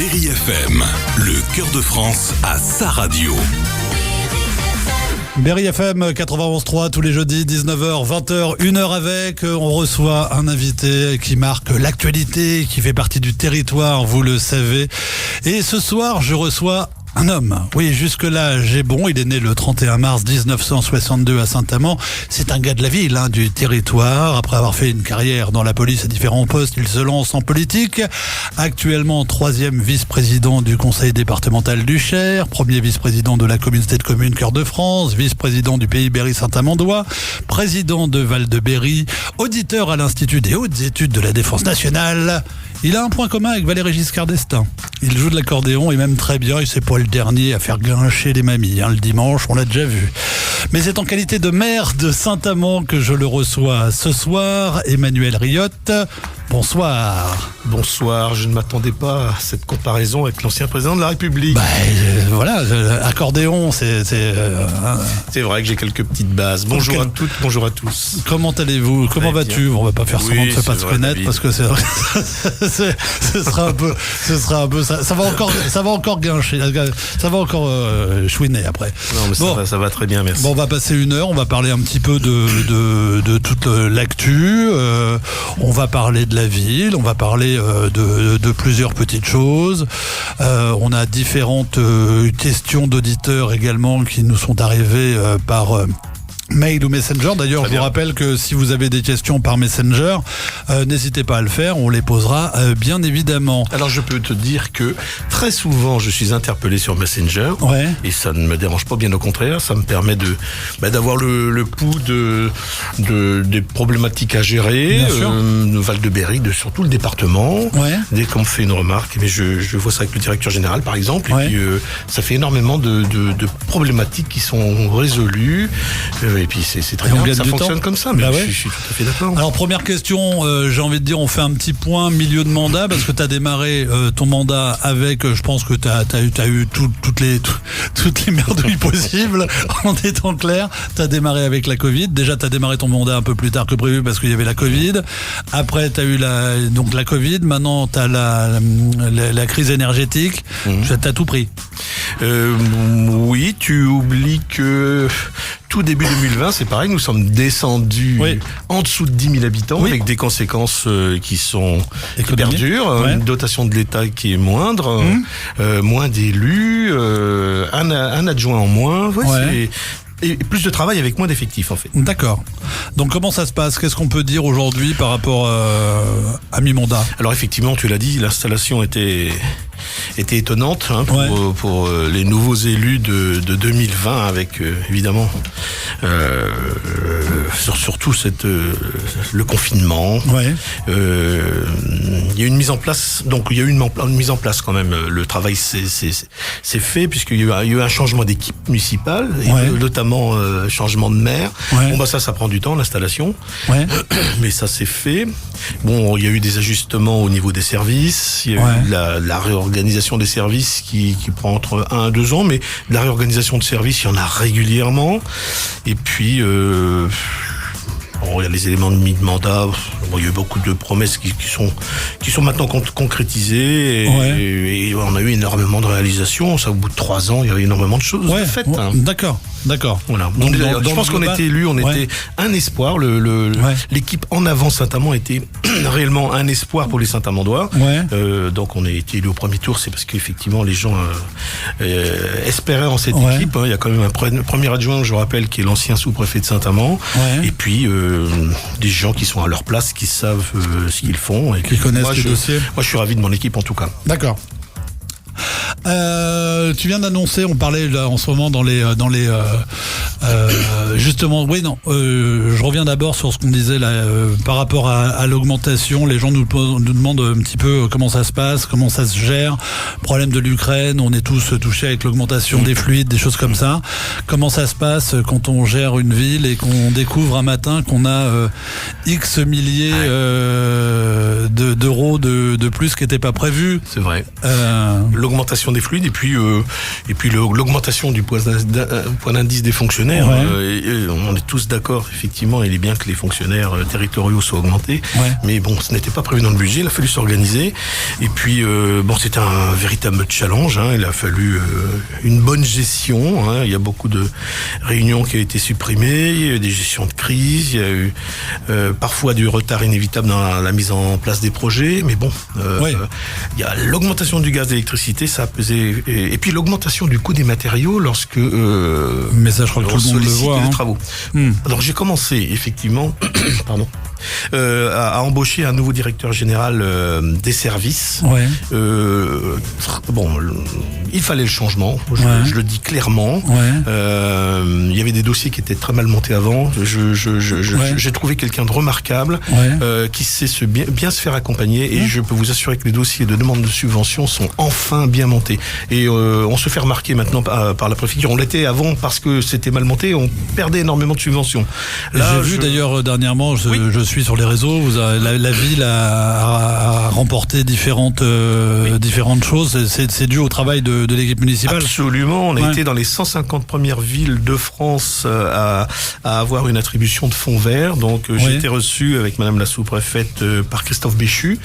Berry FM, le cœur de France à sa radio. Berry FM 91.3 tous les jeudis 19h, 20h, 1h avec. On reçoit un invité qui marque l'actualité, qui fait partie du territoire, vous le savez. Et ce soir, je reçois un homme. Oui, jusque-là, j'ai bon. Il est né le 31 mars 1962 à Saint-Amand. C'est un gars de la ville, du territoire. Après avoir fait une carrière dans la police à différents postes, il se lance en politique. Actuellement, 3e vice-président du conseil départemental du Cher, 1er vice-président de la communauté de communes Cœur de France, vice-président du pays Berry Saint-Amandois, président de Val-de-Berry, auditeur à l'Institut des hautes études de la défense nationale. Il a un point commun avec Valéry Giscard d'Estaing. Il joue de l'accordéon et même très bien. Et c'est pas le dernier à faire grincher les mamies. Le dimanche, on l'a déjà vu. Mais c'est en qualité de maire de Saint-Amand que je le reçois ce soir. Emmanuel Riotte, bonsoir. Bonsoir, je ne m'attendais pas à cette comparaison avec l'ancien président de la République. Voilà, accordéon, c'est vrai que j'ai quelques petites bases. Bonjour à toutes, bonjour à tous. Comment allez-vous? Comment vas-tu? On va pas faire semblant de ne pas se connaître parce que ce sera un peu ça va encore guincher, ça va encore chouiner après. Non mais ça va très bien, merci. Bon, on va passer 1 heure, on va parler un petit peu de toute l'actu, on va parler de la ville, on va parler de plusieurs petites choses. On a différentes questions d'auditeurs également qui nous sont arrivées par mail ou Messenger. D'ailleurs, je vous rappelle que si vous avez des questions par Messenger, n'hésitez pas à le faire, on les posera bien évidemment. Alors je peux te dire que très souvent je suis interpellé sur Messenger, et ça ne me dérange pas, bien au contraire, ça me permet d'avoir le pouls des problématiques à gérer, de Val-de-Berry, de surtout le département. Dès qu'on me fait une remarque, mais je vois ça avec le directeur général par exemple, et puis ça fait énormément de problématiques qui sont résolues. Et puis c'est très bien, ça fonctionne comme ça, mais je suis tout à fait d'accord. Alors première question, j'ai envie de dire, on fait un petit point milieu de mandat, parce que tu as démarré ton mandat avec, je pense que tu as eu toutes les merdouilles possibles, en étant clair. Tu as démarré avec la Covid, déjà tu as démarré ton mandat un peu plus tard que prévu parce qu'il y avait la Covid, après tu as eu la Covid, maintenant tu as la crise énergétique, tu as tout pris. Oui, tu oublies que tout début 2020, c'est pareil, nous sommes descendus en dessous de 10 000 habitants, avec des conséquences qui perdurent, une dotation de l'État qui est moindre, moins d'élus, un adjoint en moins, et plus de travail avec moins d'effectifs en fait. D'accord. Donc comment ça se passe? Qu'est-ce qu'on peut dire aujourd'hui par rapport à mi-mandat? Alors effectivement, tu l'as dit, l'installation était étonnante pour les nouveaux élus de 2020, avec évidemment surtout le confinement. Il y a une mise en place, quand même. Le travail s'est fait, puisqu'il y a eu un changement d'équipe municipale, notamment changement de maire. Ça prend du temps, l'installation, mais ça s'est fait. Il y a eu des ajustements au niveau des services, il y a eu la réorganisation des services qui prend entre 1 à 2 ans, mais la réorganisation de services, il y en a régulièrement. Et puis il y a les éléments de mi-mandat. Il y a eu beaucoup de promesses qui sont maintenant concrétisées, et on a eu énormément de réalisations. Ça, au bout de 3 ans, il y avait énormément de choses faites. D'accord. Voilà. Je pense qu'on était élus, on était un espoir. L'équipe En Avant Saint-Amand était réellement un espoir pour les Saint-Amandois. Donc on a été élus au premier tour, c'est parce qu'effectivement les gens espéraient en cette équipe. Il y a quand même un premier adjoint, je rappelle, qui est l'ancien sous-préfet de Saint-Amand. Et puis des gens qui sont à leur place, qui savent ce qu'ils font et qui connaissent les dossiers. Moi, je suis ravi de mon équipe en tout cas. D'accord. Tu viens d'annoncer, on parlait là en ce moment justement, je reviens d'abord sur ce qu'on disait là par rapport à l'augmentation. Les gens nous demandent un petit peu comment ça se passe, comment ça se gère. Problème de l'Ukraine, on est tous touchés avec l'augmentation des fluides, des choses comme ça. Comment ça se passe quand on gère une ville et qu'on découvre un matin qu'on a X milliers d'euros de plus qui n'étaient pas prévus? C'est vrai. L'augmentation des fluides, et puis l'augmentation du point d'indice des fonctionnaires on est tous d'accord, effectivement, il est bien que les fonctionnaires territoriaux soient augmentés, mais bon, ce n'était pas prévu dans le budget, il a fallu s'organiser, et puis, c'était un véritable challenge, il a fallu une bonne gestion, il y a beaucoup de réunions qui ont été supprimées, il y a eu des gestions de crise, il y a eu parfois du retard inévitable dans la mise en place des projets, mais bon, il y a l'augmentation du gaz d'électricité, ça a pesé, et puis l'augmentation du coût des matériaux lorsque mais ça, je crois que tout le monde le voit, les travaux. Alors j'ai commencé effectivement à embaucher un nouveau directeur général des services. Il fallait le changement, je le dis clairement. Il y avait des dossiers qui étaient très mal montés avant. J'ai trouvé quelqu'un de remarquable qui sait bien se faire accompagner, et je peux vous assurer que les dossiers de demande de subvention sont enfin bien montés. Et on se fait remarquer maintenant par la préfecture. On l'était avant parce que c'était mal monté, on perdait énormément de subventions. J'ai vu d'ailleurs dernièrement, je suis sur les réseaux, la ville a remporté différentes choses. C'est dû au travail de l'équipe municipale. Absolument, on a été dans les 150 premières villes de France à avoir une attribution de fonds verts. Donc j'ai été reçu avec Madame la sous-préfète par Christophe Béchu.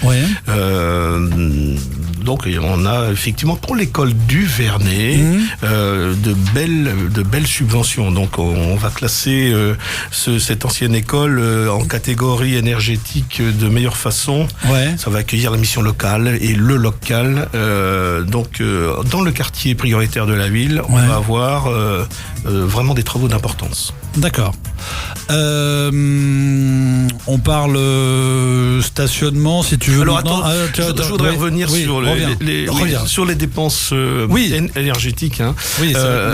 Donc on a effectivement pour l'école du Vernet de belles subventions. Donc on va classer cette ancienne école en catégorie énergétique de meilleure façon. Ça va accueillir la mission locale et le local. Donc dans le quartier prioritaire de la ville, on va avoir vraiment des travaux d'importance. D'accord. On parle stationnement, si tu veux. Alors attends, je voudrais revenir sur les dépenses énergétiques.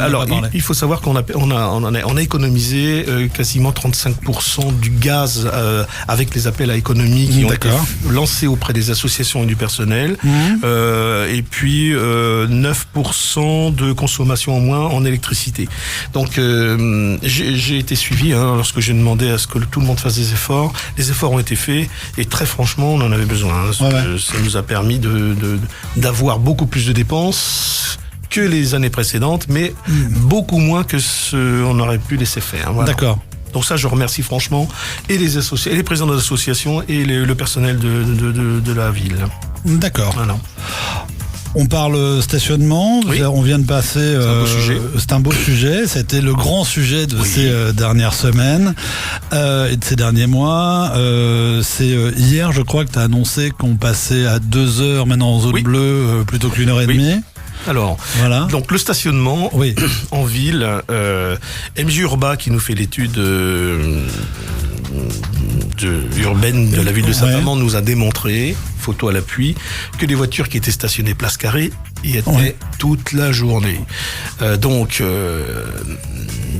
Alors il faut savoir qu'on a économisé quasiment 35% du gaz avec les appels à économie qui ont été lancés auprès des associations et du personnel. Et puis 9% de consommation en moins en électricité. Donc j'ai été suivi lorsque j'ai demandé à ce que tout le monde fasse des efforts. Les efforts ont été faits et très franchement on en avait besoin. Ça nous a permis d'avoir beaucoup plus de dépenses que les années précédentes, mais beaucoup moins que ce qu'on aurait pu laisser faire. D'accord. Donc ça, je remercie franchement et les présidents d'associations et le personnel de la ville. D'accord. On parle stationnement, on vient de passer, c'est un beau sujet, c'était le grand sujet de ces dernières semaines et de ces derniers mois. C'est hier, je crois, que tu as annoncé qu'on passait à 2 heures maintenant en zone bleue plutôt qu'une heure et demie. Alors, donc le stationnement en ville, MJ Urba qui nous fait l'étude urbaine de la ville de Saint-Amand nous a démontré, photo à l'appui, que les voitures qui étaient stationnées place Carrée y étaient toute la journée. Donc,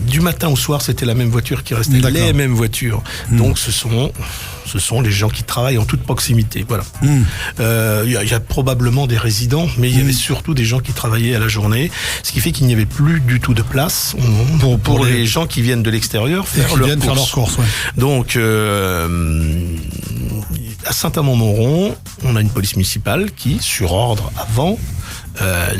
du matin au soir, c'était la même voiture qui restait, les mêmes voitures. Donc, ce sont les gens qui travaillent en toute proximité. Voilà. Il y a probablement des résidents, mais il y avait surtout des gens qui travaillaient à la journée, ce qui fait qu'il n'y avait plus du tout de place pour les gens qui viennent de l'extérieur faire leurs courses. Donc, à Saint-Amand-Montrond, on a une police municipale qui, sur ordre avant,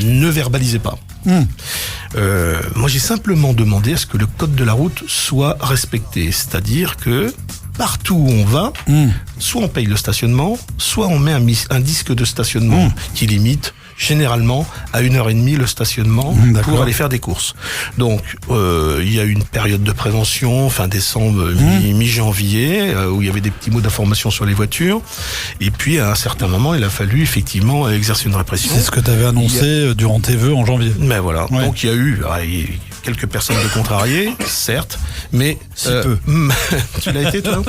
ne verbalisait pas. Moi, j'ai simplement demandé à ce que le code de la route soit respecté, c'est-à-dire que partout où on va, soit on paye le stationnement, soit on met un disque de stationnement qui limite généralement à 1h30 le stationnement pour aller faire des courses. Donc il y a eu une période de prévention fin décembre, mi-janvier, où il y avait des petits mots d'information sur les voitures. Et puis à un certain moment, il a fallu effectivement exercer une répression. C'est ce que tu avais annoncé durant tes vœux en janvier. Mais voilà. Donc il y a eu quelques personnes de contrariées, certes, mais peu. Tu l'as été toi?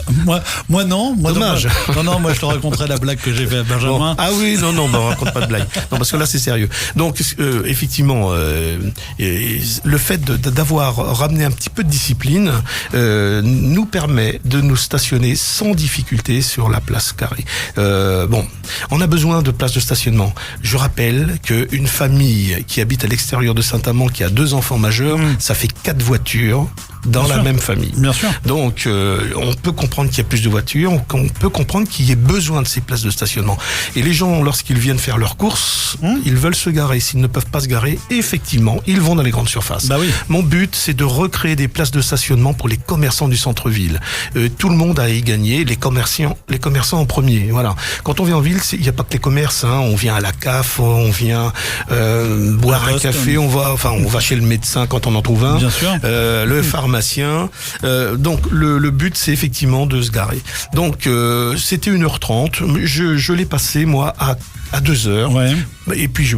Moi non. Dommage. Non, moi je te raconterai la blague que j'ai fait à Benjamin. On raconte pas de blague. Non, parce que là c'est sérieux. Donc effectivement, le fait d'avoir ramené un petit peu de discipline nous permet de nous stationner sans difficulté sur la place Carrée. On a besoin de places de stationnement. Je rappelle qu'une famille qui habite à l'extérieur de Saint-Amand, qui a 2 enfants majeurs, ça fait 4 voitures dans la même famille. Bien sûr. Donc, on peut comprendre qu'il y a plus de voitures, on peut comprendre qu'il y ait besoin de ces places de stationnement. Et les gens, lorsqu'ils viennent faire leurs courses, ils veulent se garer. S'ils ne peuvent pas se garer, effectivement, ils vont dans les grandes surfaces. Bah oui. Mon but, c'est de recréer des places de stationnement pour les commerçants du centre-ville. Tout le monde a à y gagner, les commerçants en premier. Voilà. Quand on vient en ville, il n'y a pas que les commerces. On vient à la CAF, on vient boire un café, on va chez le médecin quand on en trouve un. Bien sûr. Le pharmacien. Donc le but, c'est effectivement de se garer. Donc c'était 1h30. Je l'ai passé moi à 2h. Ouais. Et puis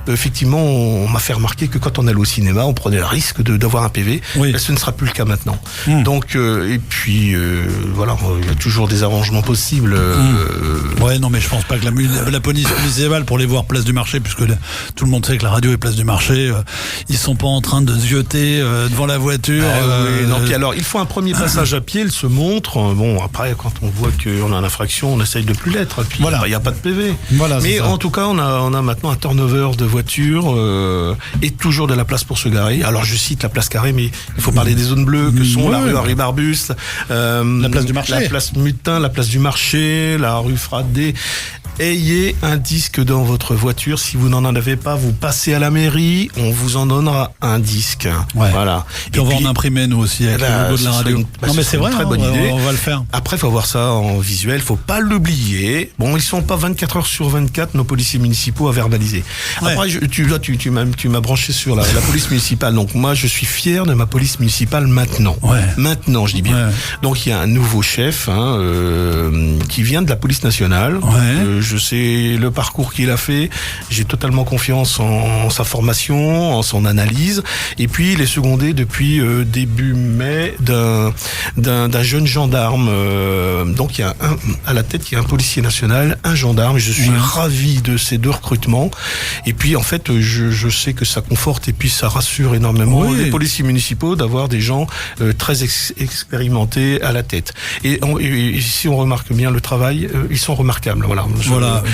effectivement, on m'a fait remarquer que quand on allait au cinéma, on prenait le risque d'avoir un PV. Oui. Ce ne sera plus le cas maintenant. Donc, et puis, voilà, il y a toujours des arrangements possibles. Ouais, non, mais je pense pas que la police municipale, pour les voir place du marché, puisque tout le monde sait que la radio est place du marché, ils sont pas en train de zioter devant la voiture. Oui, non, puis alors, il faut un premier passage à pied, il se montre. Bon, après, quand on voit qu'on a une infraction, on essaye de plus l'être. Puis, voilà. Il n'y a pas de PV. Voilà, mais en tout cas, on a maintenant un turnover de voitures et toujours de la place pour se garer. Alors je cite la place Carré, mais il faut parler des zones bleues que sont la rue Henri Barbus, la place du marché, la place Mutin, la place du marché, la rue Fradé. Ayez un disque dans votre voiture. Si vous n'en avez pas, vous passez à la mairie, on vous en donnera un disque. Ouais. Voilà. Puis on va en imprimer nous aussi avec le logo de la radio. Non mais c'est vrai, très bonne idée. On va le faire. Après, faut avoir ça en visuel, faut pas l'oublier. Bon, ils sont pas 24 heures sur 24 nos policiers municipaux à verbaliser. Ouais. Après, tu m'as branché sur la police municipale. Donc moi, je suis fier de ma police municipale maintenant. Ouais. Maintenant, je dis bien. Ouais. Donc il y a un nouveau chef qui vient de la police nationale. Ouais. Je sais le parcours qu'il a fait. J'ai totalement confiance en sa formation, en son analyse. Et puis il est secondé depuis début mai d'un jeune gendarme. Donc il y a à la tête, il y a un policier national, un gendarme. Et je suis ravi de ces deux recrutements. Et puis en fait, je sais que ça conforte et puis ça rassure énormément les policiers municipaux d'avoir des gens très expérimentés à la tête. Et si on remarque bien le travail, ils sont remarquables. Voilà.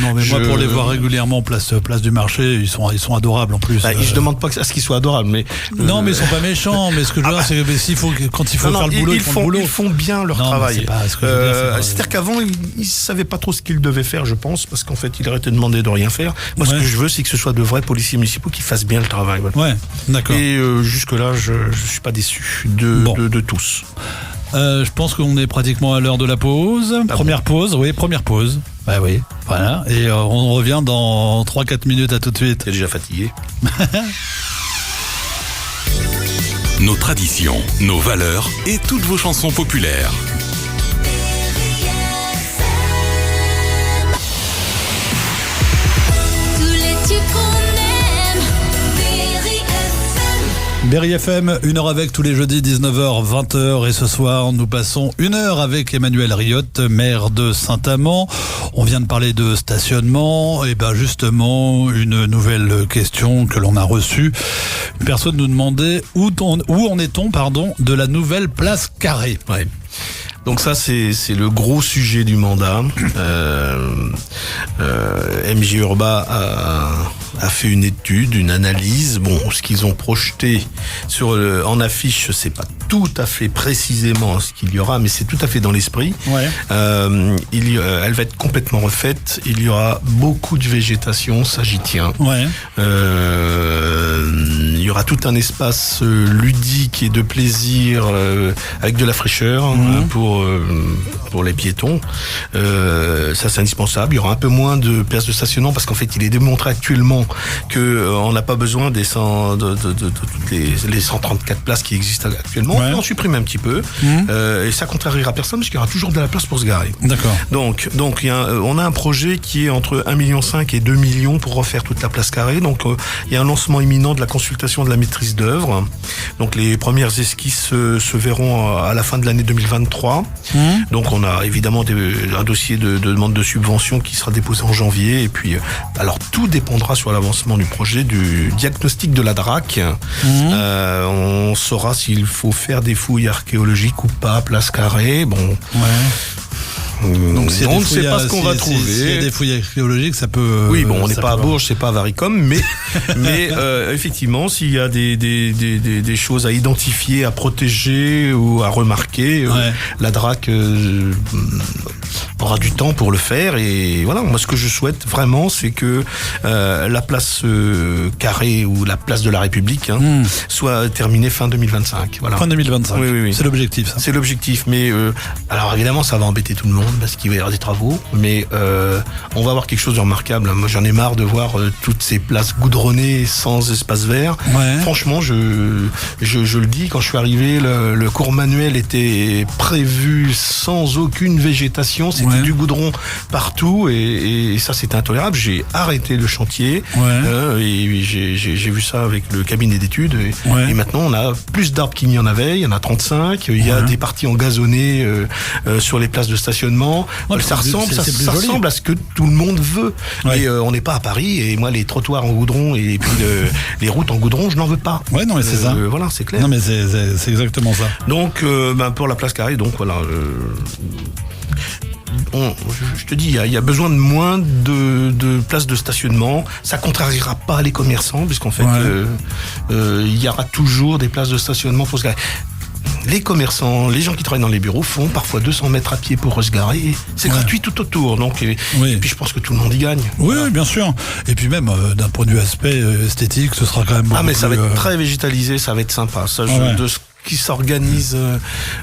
Non mais moi pour les voir régulièrement place du marché, ils sont adorables en plus. Je demande pas à ce qu'ils soient adorables, mais non mais ils sont pas méchants. Mais ce que je veux dire, c'est que quand il faut faire le boulot, ils font bien leur travail. C'est-à-dire qu'avant ils savaient pas trop ce qu'ils devaient faire, je pense, parce qu'en fait ils auraient été demandé de rien faire. Moi, ce que je veux, c'est que ce soit de vrais policiers municipaux qui fassent bien le travail. Voilà. Ouais, d'accord. Et jusque là, je suis pas déçu de tous. Je pense qu'on est pratiquement à l'heure de la pause. Première pause. Bah oui, voilà. Et on revient dans 3-4 minutes, à tout de suite. T'es déjà fatigué. Nos traditions, nos valeurs et toutes vos chansons populaires. Berry FM, 1h avec tous les jeudis, 19h, 20h. Et ce soir, nous passons 1 heure avec Emmanuel Riotte, maire de Saint-Amand. On vient de parler de stationnement. Et ben justement, une nouvelle question que l'on a reçue. Une personne nous demandait où en est-on de la nouvelle place Carré. Ouais. Donc ça, c'est le gros sujet du mandat. MJ Urba a fait une étude, une analyse. Bon, ce qu'ils ont projeté en affiche, c'est pas tout à fait précisément ce qu'il y aura, mais c'est tout à fait dans l'esprit. Ouais. Elle va être complètement refaite. Il y aura beaucoup de végétation, ça j'y tiens. Ouais. Il y aura tout un espace ludique et de plaisir avec de la fraîcheur pour les piétons. Ça c'est indispensable. Il y aura un peu moins de places de stationnement parce qu'en fait il est démontré actuellement que on n'a pas besoin de toutes les 134 places qui existent actuellement. On en supprime un petit peu et ça contrariera personne parce qu'il y aura toujours de la place pour se garer. D'accord. Donc on a un projet qui est entre 1,5 million et 2 millions pour refaire toute la place Carré. Donc il y a un lancement imminent de la consultation de la maîtrise d'œuvre. Donc les premières esquisses se verront à la fin de l'année 2023. Donc on a évidemment un dossier de demande de subvention qui sera déposé en janvier. Et puis alors tout dépendra sur l'avancement du projet, du diagnostic de la DRAC. On saura s'il faut faire des fouilles archéologiques ou pas, place Carré. Bon. Ouais. Donc on ne sait pas ce qu'on va trouver. S'il y a des fouilles archéologiques, ça peut... Oui, bon, on n'est pas à Bourges, c'est pas à Varicom, mais effectivement, s'il y a des choses à identifier, à protéger ou à remarquer, la DRAC aura du temps pour le faire. Et voilà, moi ce que je souhaite vraiment, c'est que la place Carré ou la place de la République soit terminée fin 2025. Voilà. Fin 2025, oui. C'est l'objectif, ça. C'est l'objectif, mais alors évidemment ça va embêter tout le monde parce qu'il va y avoir des travaux, mais on va avoir quelque chose de remarquable. Moi j'en ai marre de voir toutes ces places goudronnées sans espace vert. Franchement, je le dis, quand je suis arrivé, le cours Manuel était prévu sans aucune végétation, c'était du goudron partout et ça c'était intolérable. J'ai arrêté le chantier et j'ai vu ça avec le cabinet d'études et maintenant on a plus d'arbres qu'il n'y en avait, il y en a 35, il y a des parties engazonnées sur les places de stationnement. Ça ressemble à ce que tout le monde veut. Et on n'est pas à Paris, et moi les trottoirs en goudron et puis les routes en goudron, je n'en veux pas. Ouais, non mais c'est ça. Voilà, c'est clair. Non mais c'est exactement ça. Donc pour la place Carré, donc voilà. Je te dis, il y a besoin de moins de places de stationnement. Ça contrariera pas les commerçants, puisqu'en fait, il y aura toujours des places de stationnement pour se garer. Les commerçants, les gens qui travaillent dans les bureaux font parfois 200 mètres à pied pour se garer. C'est gratuit tout autour. Donc, et puis je pense que tout le monde y gagne. Oui, bien sûr. Et puis même d'un point de vue aspect esthétique, ce sera quand même beaucoup. Mais ça va être très végétalisé, ça va être sympa. Ça, de ce qui s'organise,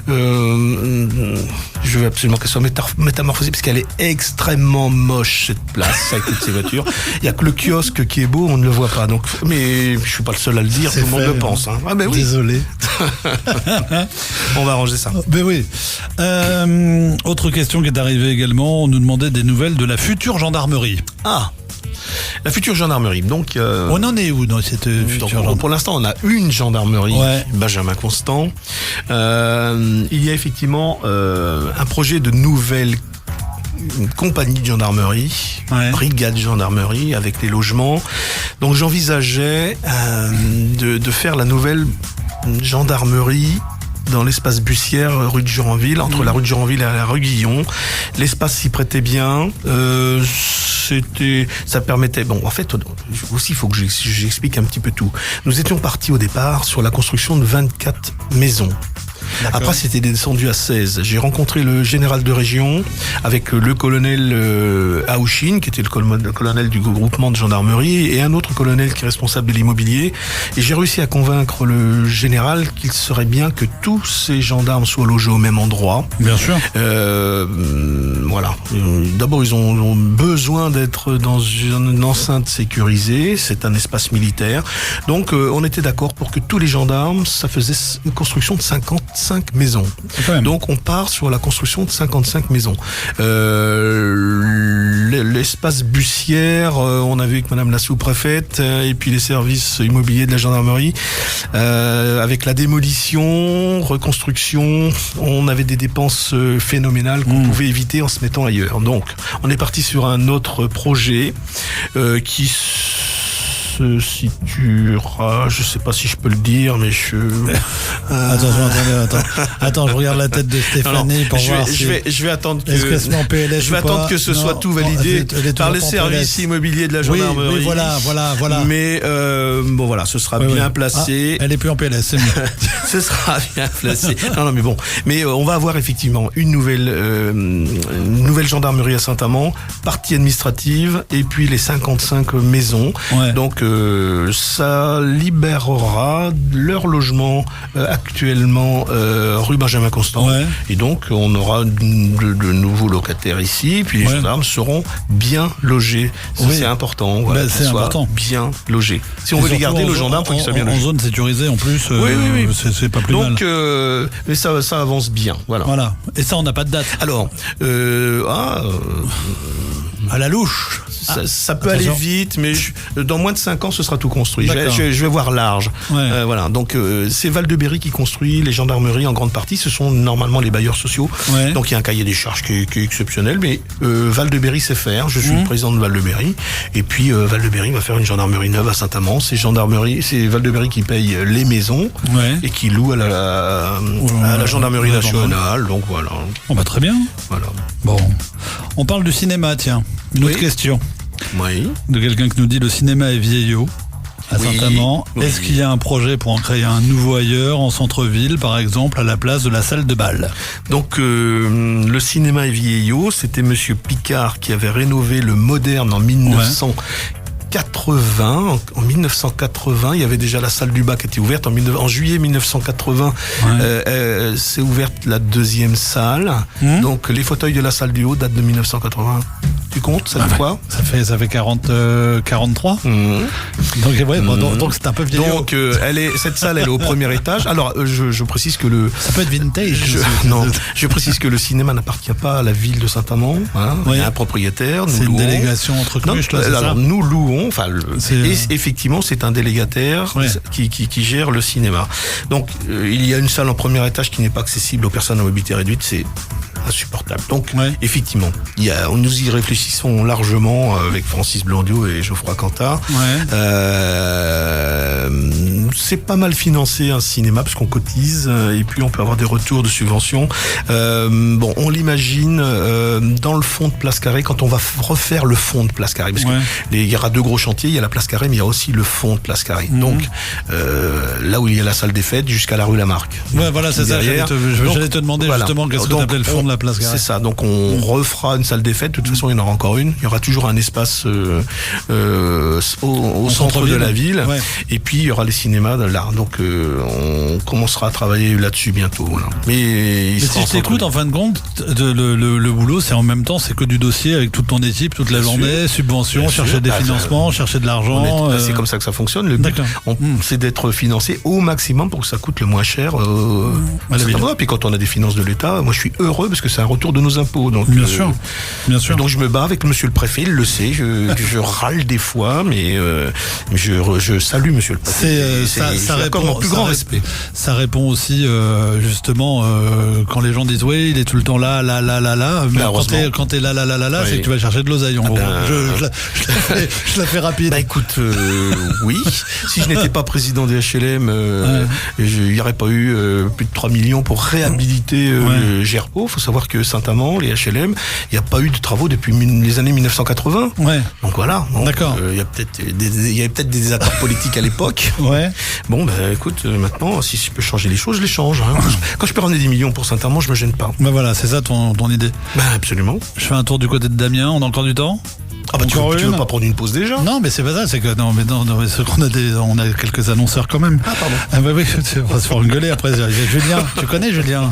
je veux absolument qu'elle soit métamorphosée parce qu'elle est extrêmement moche, cette place avec toutes ces voitures. Il y a que le kiosque qui est beau, on ne le voit pas. Donc, mais je suis pas le seul à le dire, tout le monde le pense. Oui. Désolé. On va arranger ça. Mais oui. Autre question qui est arrivée également, on nous demandait des nouvelles de la future gendarmerie. La future gendarmerie. Donc, on en est où dans cette future gendarmerie ? Pour l'instant, on a une gendarmerie, Benjamin Constant. Il y a effectivement un projet de nouvelle compagnie de gendarmerie, brigade de gendarmerie avec les logements. Donc j'envisageais de faire la nouvelle gendarmerie dans l'espace Bussière, rue de Juranville, entre la rue de Juranville et la rue Guillon. L'espace s'y prêtait bien. Ça permettait... Bon, en fait, aussi, il faut que j'explique un petit peu tout. Nous étions partis au départ sur la construction de 24 maisons. D'accord. Après, c'était descendu à 16. J'ai rencontré le général de région avec le colonel Aouchine, qui était le colonel du groupement de gendarmerie, et un autre colonel qui est responsable de l'immobilier. Et j'ai réussi à convaincre le général qu'il serait bien que tous ces gendarmes soient logés au même endroit. Bien sûr. Voilà. D'abord, ils ont besoin d'être dans une enceinte sécurisée. C'est un espace militaire. Donc, on était d'accord pour que tous les gendarmes, ça faisait une construction de 55 maisons. Donc on part sur la construction de 55 maisons. L'espace Bussière, on a vu avec madame la sous-préfète et puis les services immobiliers de la gendarmerie, avec la démolition, reconstruction, on avait des dépenses phénoménales qu'on pouvait éviter en se mettant ailleurs. Donc on est parti sur un autre projet qui se situera, je sais pas si je peux le dire, mais Attends, je regarde la tête de Stéphanie pour voir si... Je vais attendre que... Est-ce que c'est en PLS je vais attendre que ce soit tout validé par les services immobiliers de la gendarmerie. Oui, voilà. Mais bon, voilà, ce sera bien placé. Elle est plus en PLS, c'est mieux. Ce sera bien placé. Non, mais bon. Mais on va avoir effectivement une nouvelle gendarmerie à Saint-Amand, partie administrative, et puis les 55 maisons. Donc, ça libérera leur logement actuellement rue Benjamin Constant. Et donc, on aura de nouveaux locataires ici, puis les gendarmes seront bien logés. Ça, c'est important. Voilà, c'est important. Bien logés. Si on veut les garder, nos gendarmes, il faut qu'ils soient bien logés. En zone sécurisée, en plus, c'est pas plus mal. Donc, mais ça avance bien. Voilà. Et ça, on n'a pas de date. Alors, à la louche. Ça peut aller vite, mais dans moins de 5 ans, ce sera tout construit. Je vais voir large. Ouais. Voilà. Donc, c'est Val-de-Berry qui construit, les gendarmeries en grande partie, ce sont normalement les bailleurs sociaux. Ouais. Donc, il y a un cahier des charges qui est exceptionnel, mais Val-de-Berry sait faire. Je suis le président de Val-de-Berry. Et puis, Val-de-Berry va faire une gendarmerie neuve à Saint-Amand. C'est Val-de-Berry qui paye les maisons et qui loue à la gendarmerie nationale. Donc, voilà. On va très bien. Voilà. Bon. On parle du cinéma, tiens. Une autre question. Oui. De quelqu'un qui nous dit le cinéma est vieillot à Saint-Amand. Oui. Est-ce qu'il y a un projet pour en créer un nouveau ailleurs, en centre-ville, par exemple, à la place de la salle de bal? Donc, le cinéma est vieillot. C'était Monsieur Picard qui avait rénové le moderne en 1980. En 1980, il y avait déjà la salle du bas qui était ouverte. En juillet 1980, c'est ouverte la deuxième salle. Donc, les fauteuils de la salle du haut datent de 1980. Tu comptes cette fois? Ça fait 43. Donc c'est un peu vieillot. Donc cette salle elle est au premier étage. Alors je précise que ça peut être vintage. Je précise que le cinéma n'appartient pas à la ville de Saint-Amand. Il y a un propriétaire. C'est une délégation entre cruches. Alors nous louons. Et effectivement c'est un délégataire qui gère le cinéma. Donc il y a une salle en premier étage qui n'est pas accessible aux personnes à mobilité réduite. C'est insupportable. Donc, effectivement, nous y réfléchissons largement avec Francis Blondiot et Geoffroy Cantat. C'est pas mal financé un cinéma parce qu'on cotise et puis on peut avoir des retours de subventions. On l'imagine dans le fond de Place Carrée quand on va refaire le fond de Place Carrée. Parce que il y aura 2 gros chantiers, il y a la Place Carrée mais il y a aussi le fond de Place Carrée. Donc, là où il y a la salle des fêtes jusqu'à la rue Lamarck. Voilà, c'est ça. J'allais te demander justement qu'est-ce que tu appelais le fond de la Place Carrée. C'est ça, donc on refera une salle des fêtes, de toute façon il y en aura encore une, il y aura toujours un espace au centre de la ville, et puis il y aura les cinémas là, donc on commencera à travailler là-dessus bientôt. Voilà. Mais si je t'écoute, en fin de compte, le boulot c'est en même temps, c'est que du dossier avec toute ton équipe, toute la journée, subventions, chercher des financements, chercher de l'argent. C'est comme ça que ça fonctionne, le but c'est d'être financé au maximum pour que ça coûte le moins cher. Puis quand on a des finances de l'État, moi je suis heureux parce que c'est un retour de nos impôts. Donc, bien sûr. Donc je me bats avec monsieur le préfet, il le sait, je râle des fois, mais je salue monsieur le préfet. Ça répond mon plus grand respect. Ça répond aussi justement quand les gens disent oui, il est tout le temps là, mais quand t'es là, c'est que tu vas chercher de l'oseille. Je la fais rapide. Bah écoute, oui. Si je n'étais pas président des HLM, il n'y aurait pas eu plus de 3 millions pour réhabiliter Gerpeau. Faut savoir que Saint-Amand, les HLM, il n'y a pas eu de travaux depuis les années 1980. Donc voilà. D'accord. Il y avait peut-être des désaccords politiques à l'époque. Bon, écoute, maintenant, si je peux changer les choses, je les change. Quand je peux ramener des millions pour Saint-Amand, je me gêne pas. Voilà, c'est ça ton idée. Absolument. Je fais un tour du côté de Damien. On a encore du temps? Tu veux pas prendre une pause déjà? Non, mais c'est pas ça, c'est que c'est qu'on on a quelques annonceurs quand même. Pardon. Oui, on va se faire engueuler après. Julien, tu connais Julien?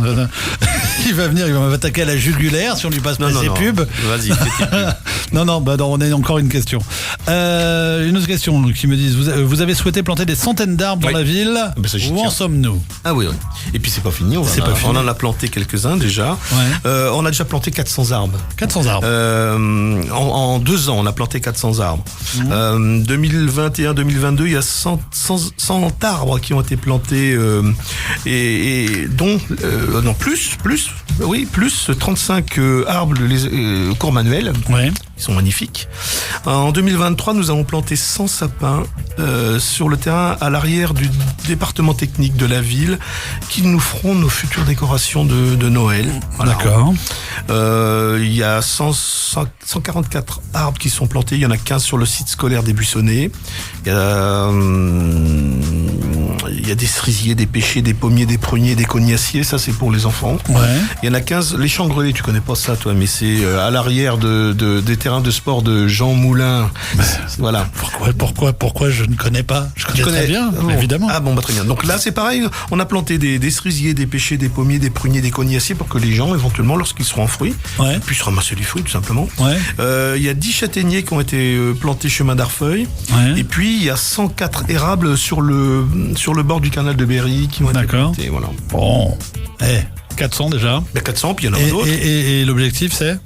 Il va venir, il va m'attaquer à la jugulaire si on lui passe pas ses pubs. Vas-y, fais tes pubs. Non, on a encore une question. Une autre question qui me disent, vous avez souhaité planter des centaines d'arbres dans la ville. Où en sommes-nous? Oui. Et puis c'est pas fini, on en a planté quelques-uns déjà. On a déjà planté 400 arbres. 400 arbres. En 2 ans, on a planté 400 arbres. 2021-2022, il y a 100 arbres qui ont été plantés et dont plus 35 arbres courts manuels. Ils sont magnifiques. En 2023, nous avons planté 100 sapins sur le terrain à l'arrière du département technique de la ville qui nous feront nos futures décorations de Noël. Voilà. D'accord. Il y a 144 arbres qui sont plantés. Il y en a 15 sur le site scolaire des Buissonnets. Il y a des cerisiers, des pêchers, des pommiers, des pruniers, des cognassiers. Ça, c'est pour les enfants. Il y en a 15. Les champs-grelets, tu connais pas ça, toi, mais c'est à l'arrière des terrains de sport de Jean Moulin. Voilà. Pourquoi je ne connais pas? Je connais très bien, évidemment. Très bien. Donc là, c'est pareil. On a planté des cerisiers, des pêchers, des pommiers, des pruniers, des cognassiers pour que les gens, éventuellement, lorsqu'ils seront en fruits, puissent ramasser les fruits, tout simplement. Il y a 10 châtaigniers qui ont été plantés chemin d'Arfeuil. Et puis, il y a 104 érables sur le bord du canal de Berry qui ont été plantés. Voilà. Bon. 400 déjà. 400, puis il y en a d'autres. Et l'objectif, c'est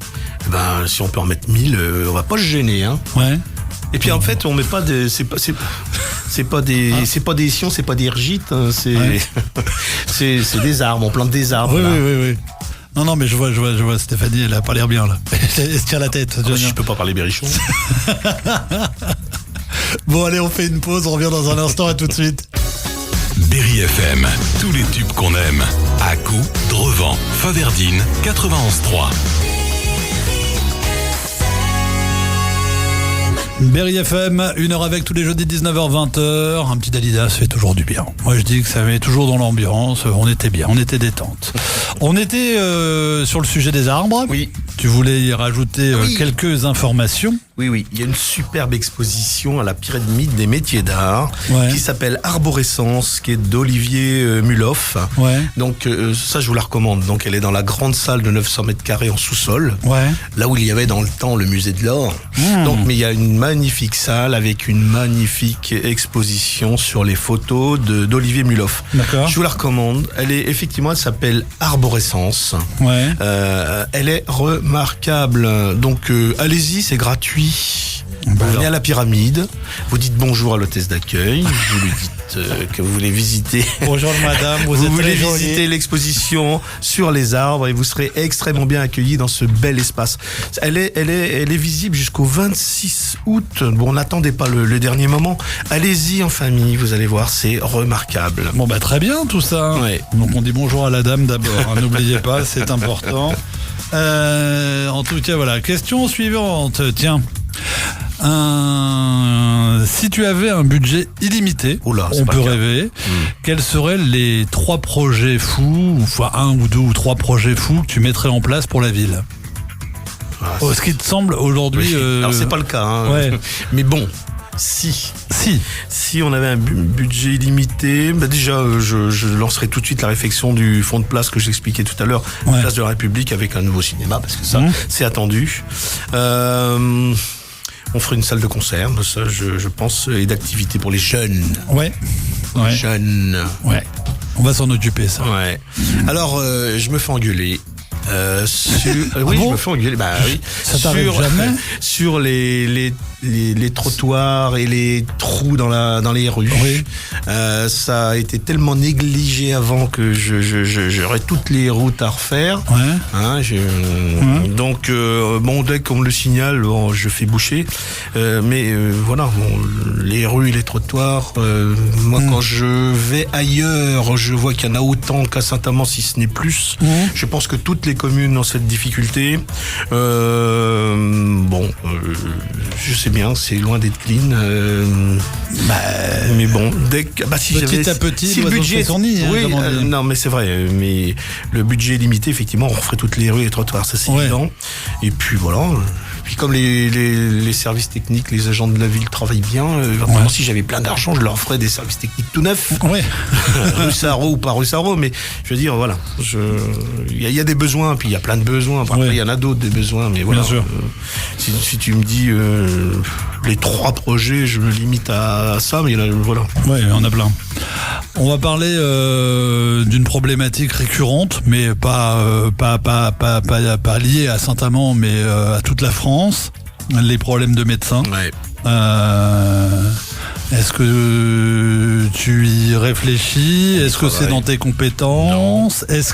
si on peut en mettre 1000, on va pas se gêner. Hein. Ouais. Et puis en fait, on met pas des, c'est pas des sions, c'est pas des ergites, hein, c'est des arbres. On plante des arbres. Oui. Non, mais je vois, Stéphanie, elle a pas l'air bien là. Elle se tire la tête. Je peux pas parler berrichon. Bon, allez, on fait une pause, on revient dans un instant, à tout de suite. Berry FM, tous les tubes qu'on aime. À Caux, Drevant, Faverdine, 91.3. Berry FM, 1h avec tous les jeudis 19h-20h. Un petit Dalida, ça fait toujours du bien. Moi je dis que ça met toujours dans l'ambiance. On était bien, on était détente. On était sur le sujet des arbres. Oui. Tu voulais y rajouter quelques informations. Oui. Il y a une superbe exposition à la pyramide des métiers d'art qui s'appelle Arborescence, qui est d'Olivier Muloff. Ouais. Donc ça, je vous la recommande. Donc elle est dans la grande salle de 900 mètres carrés en sous-sol. Ouais. Là où il y avait dans le temps le musée de l'or. Donc, mais il y a une magnifique salle avec une magnifique exposition sur les photos d'Olivier Muloff. D'accord. Je vous la recommande. Elle s'appelle Arborescence. Ouais. Elle est remarquable. Donc allez-y, c'est gratuit. Vous venez à la pyramide, vous dites bonjour à l'hôtesse d'accueil, vous lui dites que vous voulez visiter. Bonjour madame, vous voulez êtes visiter l'exposition sur les arbres et vous serez extrêmement bien accueillis dans ce bel espace. Elle est visible jusqu'au 26 août. Bon, n'attendez pas le dernier moment. Allez-y en famille, vous allez voir, c'est remarquable. Bon très bien tout ça. Ouais. Donc on dit bonjour à la dame d'abord, n'oubliez pas, c'est important. En tout cas voilà, question suivante, tiens. Si tu avais un budget illimité, on peut rêver, quels seraient les 3 projets fous, enfin 1 ou 2 ou 3 projets fous que tu mettrais en place pour la ville? Ce qui te semble aujourd'hui... Alors c'est pas le cas, hein. Mais bon... Si on avait un budget illimité, déjà je lancerai tout de suite la réflexion du fonds de place que j'expliquais tout à l'heure, place de la République avec un nouveau cinéma, parce que ça c'est attendu. On ferait une salle de concert, ça je pense, et d'activités pour les jeunes. Jeunes. Ouais. On va s'en occuper, ça. Ouais. Alors je me fais engueuler. Je me fais engueuler. Ça t'arrive jamais? Sur les trottoirs et les trous dans les rues. Oui. Ça a été tellement négligé avant que j'aurais toutes les routes à refaire. Ouais. Donc dès qu'on me le signale, je fais boucher. Les rues et les trottoirs. Moi, quand je vais ailleurs, je vois qu'il y en a autant qu'à Saint-Amand, si ce n'est plus. Je pense que toutes les communes ont cette difficulté. Je sais bien, c'est loin d'être clean. Mais bon, petit à petit, si le budget son nid. Non, mais c'est vrai. Mais le budget est limité, effectivement, on referait toutes les rues et les trottoirs, ça c'est évident. Et puis voilà. Puis comme les services techniques, les agents de la ville travaillent bien, si j'avais plein d'argent, je leur ferais des services techniques tout neufs. Rue Sarro ou pas rue Sarro, mais je veux dire, voilà. Il y a des besoins, puis il y a plein de besoins. Après, il y en a d'autres des besoins, mais voilà. Si tu me dis les 3 projets, je me limite à ça, mais il y en a, voilà. Ouais, il y en a plein. On va parler d'une problématique récurrente, mais pas liée à Saint-Amand, mais à toute la France. Les problèmes de médecins. Ouais. Est-ce que tu y réfléchis? Est-ce que c'est dans tes compétences? Est-ce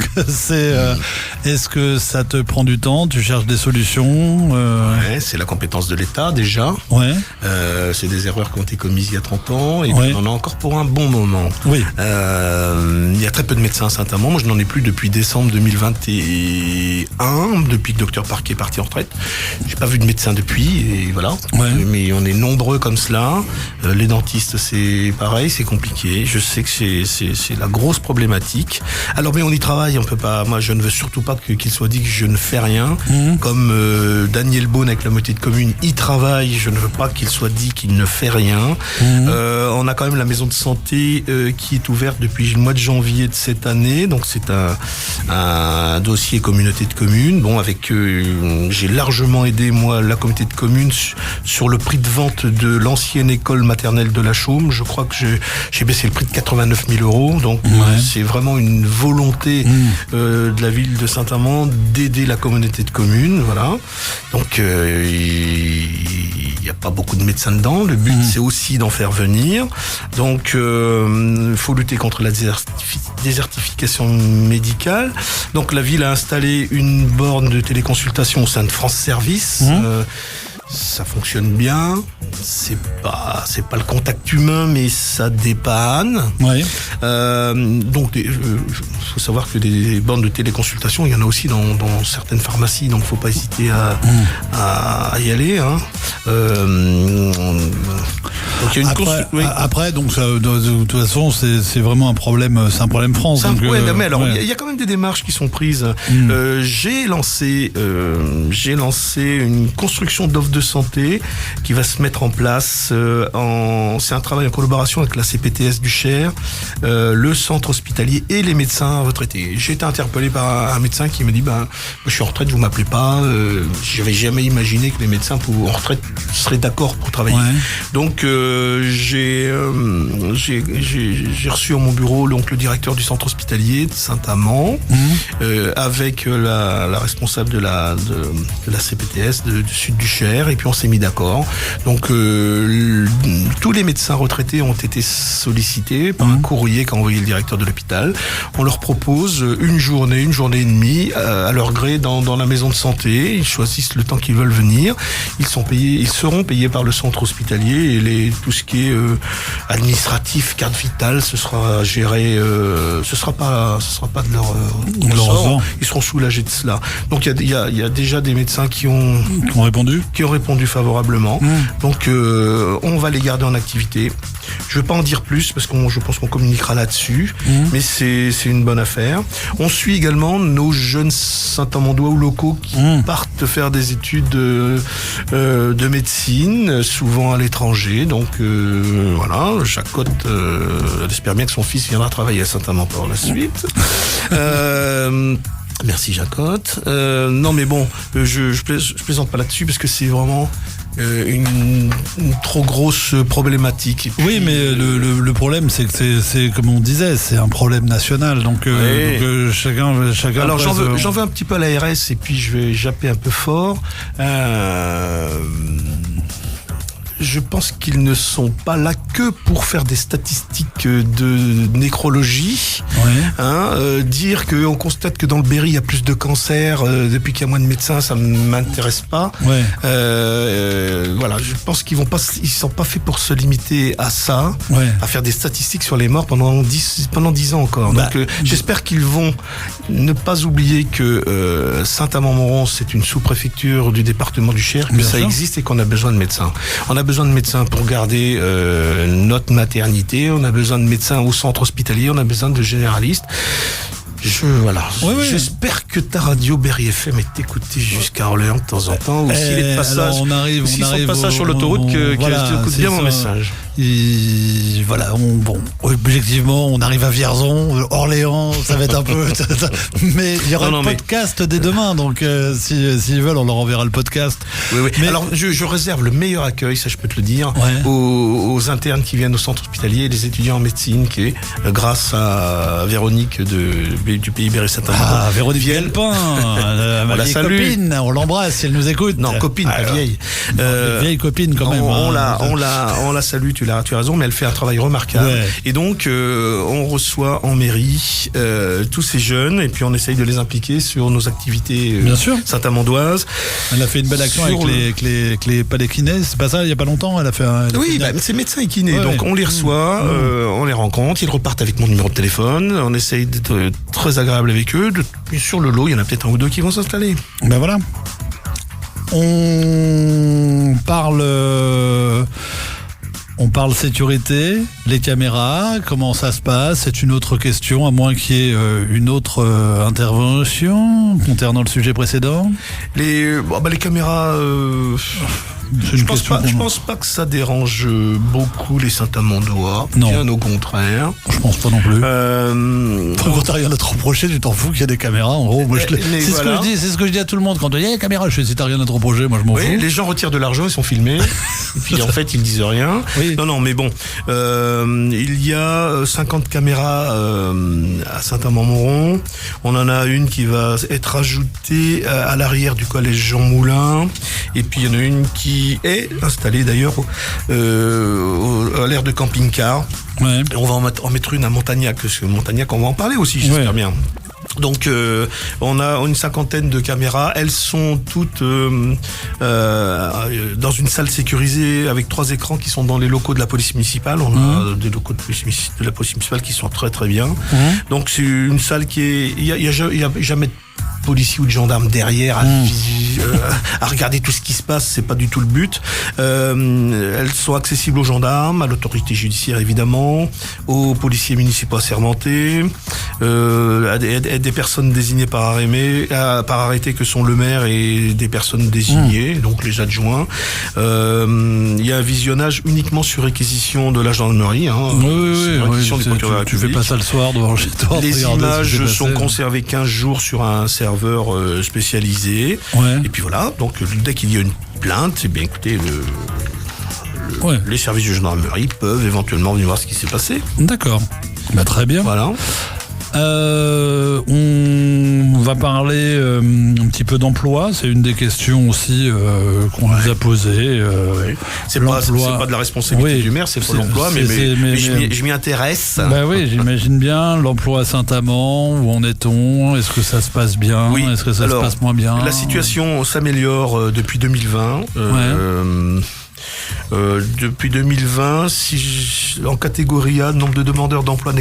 que ça te prend du temps? Tu cherches des solutions? C'est la compétence de l'État déjà. C'est des erreurs qui ont été commises il y a 30 ans et on en a encore pour un bon moment. Il y a très peu de médecins à Saint-Amand. Moi, je n'en ai plus depuis décembre 2021, depuis que Dr Parquet est parti en retraite. J'ai pas vu de médecin depuis et voilà. Mais on est nombreux comme cela. Les dentistes, c'est pareil, c'est compliqué. Je sais que c'est la grosse problématique. Alors, mais on y travaille, on peut pas. Moi, je ne veux surtout pas qu'il soit dit que je ne fais rien. Comme Daniel Beaune avec la moitié de commune, il travaille. Je ne veux pas qu'il soit dit qu'il ne fait rien. On a quand même la maison de santé qui est ouverte depuis le mois de janvier de cette année. Donc, c'est un dossier communauté de communes. Bon, avec j'ai largement aidé moi la communauté de communes sur le prix de vente de l'ancienne école maternelle de la Chaume. Je crois que J'ai baissé le prix de 89 000 €. Donc c'est vraiment une volonté de la ville de Saint-Amand d'aider la communauté de communes. Voilà. Donc il n'y a pas beaucoup de médecins dedans. Le but c'est aussi d'en faire venir. Donc il faut lutter contre la désertification médicale. Donc la ville a installé une borne de téléconsultation au sein de France Service. Ça fonctionne bien. C'est pas le contact humain, mais ça dépanne. Oui. Donc, faut savoir que des bornes de téléconsultation, il y en a aussi dans certaines pharmacies, donc faut pas hésiter à y aller. Hein. Donc, il y a une après, donc ça, de toute façon, c'est vraiment un problème. C'est un problème France. Mais alors, il y a quand même des démarches qui sont prises. J'ai lancé une construction d'offres de santé qui va se mettre en place. C'est un travail en collaboration avec la CPTS du Cher, le centre hospitalier et les médecins retraités. J'ai été interpellé par un médecin qui me dit je suis en retraite, vous m'appelez pas. J'avais jamais imaginé que les médecins en retraite seraient d'accord pour travailler. Donc j'ai reçu à mon bureau donc le directeur du centre hospitalier de Saint-Amand avec la responsable de la CPTS du sud du Cher, et puis on s'est mis d'accord. Donc tous les médecins retraités ont été sollicités par un courrier qu'a envoyé le directeur de l'hôpital. On leur propose une journée et demie à leur gré dans la maison de santé. Ils choisissent le temps qu'ils veulent venir. Ils seront payés par le centre hospitalier, et tout ce qui est administratif, carte vitale, ce sera géré. Ce sera pas de leur ressort. Ils seront soulagés de cela. Donc il y a déjà des médecins qui ont répondu favorablement. Donc on va les garder en activité. Je ne veux pas en dire plus parce je pense qu'on communiquera là-dessus, mais c'est une bonne affaire. On suit également nos jeunes Saint-Amandois ou locaux qui partent faire des études de médecine, souvent à l'étranger. Donc voilà, Jacotte, elle espère bien que son fils viendra travailler à Saint-Amand par la suite. Merci Jacotte. Non mais bon, je plaisante pas là-dessus parce que c'est vraiment une trop grosse problématique. Oui, mais le problème, c'est que c'est comme on disait, c'est un problème national. Donc chacun. Alors j'en veux un petit peu à l'ARS, et puis je vais japper un peu fort. Je pense qu'ils ne sont pas là que pour faire des statistiques de nécrologie. Dire qu'on constate que dans le Berry il y a plus de cancers depuis qu'il y a moins de médecins, ça ne m'intéresse pas. Voilà, je pense qu'ils sont pas faits pour se limiter à ça, à faire des statistiques sur les morts pendant 10 ans encore. Donc j'espère qu'ils vont ne pas oublier que Saint-Amand-Montrond, c'est une sous-préfecture du département du Cher, que ça existe et qu'on a besoin de médecins. On a besoin de médecins pour garder notre maternité, on a besoin de médecins au centre hospitalier, on a besoin de généralistes. J'espère que ta radio Berry FM est écoutée jusqu'à Orléans de temps en temps, ou s'il est de passage, de passage sur l'autoroute, qu'elle écoute bien mon message. Objectivement, on arrive à Vierzon, Orléans, ça va être un peu. Mais il y aura le podcast dès demain, donc s'ils veulent, on leur enverra le podcast. Mais alors, je réserve le meilleur accueil, ça je peux te le dire, aux internes qui viennent au centre hospitalier, et les étudiants en médecine, qui est grâce à Véronique du pays Berry Saint-Amand. Véronique Galpin, ma vieille copine, on l'embrasse si elle nous écoute. Non, copine, pas vieille. Vieille copine quand même. On la salue, tu as raison, mais elle fait un travail remarquable. Et donc, on reçoit en mairie tous ces jeunes, et puis on essaye de les impliquer sur nos activités saint-amandoises. Elle a fait une belle action avec les pas les kinés, c'est pas ça, il y a pas longtemps, elle a fait un... Oui, c'est médecins et kinés, donc on les reçoit, on les rencontre, ils repartent avec mon numéro de téléphone, on essaye d'être très agréable avec eux, et sur le lot, il y en a peut-être un ou deux qui vont s'installer. Ben voilà. On parle sécurité, les caméras, comment ça se passe, c'est une autre question, à moins qu'il y ait une autre intervention concernant le sujet précédent. Les caméras... C'est une question. Je pense pas que ça dérange beaucoup les Saint-Amandois. Non. Bien au contraire. Je pense pas non plus. Quand t'as rien à te reprocher, tu t'en fous qu'il y a des caméras. En gros, moi, c'est ce que je dis à tout le monde quand il y a des caméras. Je fais, si t'as rien à te reprocher, moi je m'en fous. Les gens retirent de l'argent, ils sont filmés. Et puis en fait, ils disent rien. Oui. Non, mais bon, il y a 50 caméras à Saint-Amand-Montrond. On en a une qui va être ajoutée à l'arrière du collège Jean Moulin. Et puis il y en a une qui est installée d'ailleurs à l'aire de camping-car. Ouais. Et on va en mettre une à Montagnac, parce que Montagnac, on va en parler aussi, j'espère bien. Donc on a une cinquantaine de caméras, elles sont toutes dans une salle sécurisée avec 3 écrans qui sont dans les locaux de la police municipale. On a des locaux de la police municipale qui sont très très bien. Donc c'est une salle qui est, il y a jamais de policiers ou de gendarmes derrière à regarder tout ce qui se passe, c'est pas du tout le but. Elles sont accessibles aux gendarmes, à l'autorité judiciaire évidemment, aux policiers municipaux assermentés, à des personnes désignées par arrêté que sont le maire et des personnes désignées, donc les adjoints. Il y a un visionnage uniquement sur réquisition de la gendarmerie. Tu fais pas ça le soir devant chez toi. Les images sont conservées 15 jours sur un serveur spécialisé. Ouais. Et puis voilà, donc dès qu'il y a une plainte, eh bien écoutez, les services de gendarmerie peuvent éventuellement venir voir ce qui s'est passé. D'accord. Bah, très bien. Voilà. On va parler un petit peu d'emploi. C'est une des questions aussi qu'on nous a posées. C'est pas de la responsabilité du maire, c'est pour l'emploi, mais je m'y intéresse. Bah oui, j'imagine bien. L'emploi à Saint-Amand, où en est-on ? Est-ce que ça se passe bien ? Est-ce que ça se passe moins bien ? La situation s'améliore depuis 2020. Depuis 2020, en catégorie A, le nombre de demandeurs d'emploi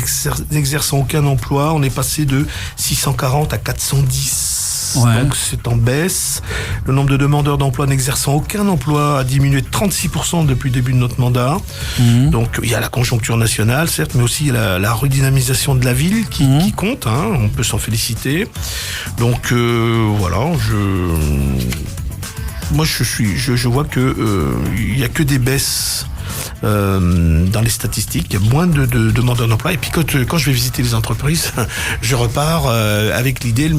n'exerçant aucun emploi, on est passé de 640 à 410. Ouais. Donc c'est en baisse. Le nombre de demandeurs d'emploi n'exerçant aucun emploi a diminué de 36% depuis le début de notre mandat. Donc il y a la conjoncture nationale, certes, mais aussi la redynamisation de la ville qui compte. On peut s'en féliciter. Donc voilà, moi, je vois que il y a que des baisses dans les statistiques. Il y a moins de demandeurs d'emploi. Et puis quand je vais visiter les entreprises, je repars avec l'idée.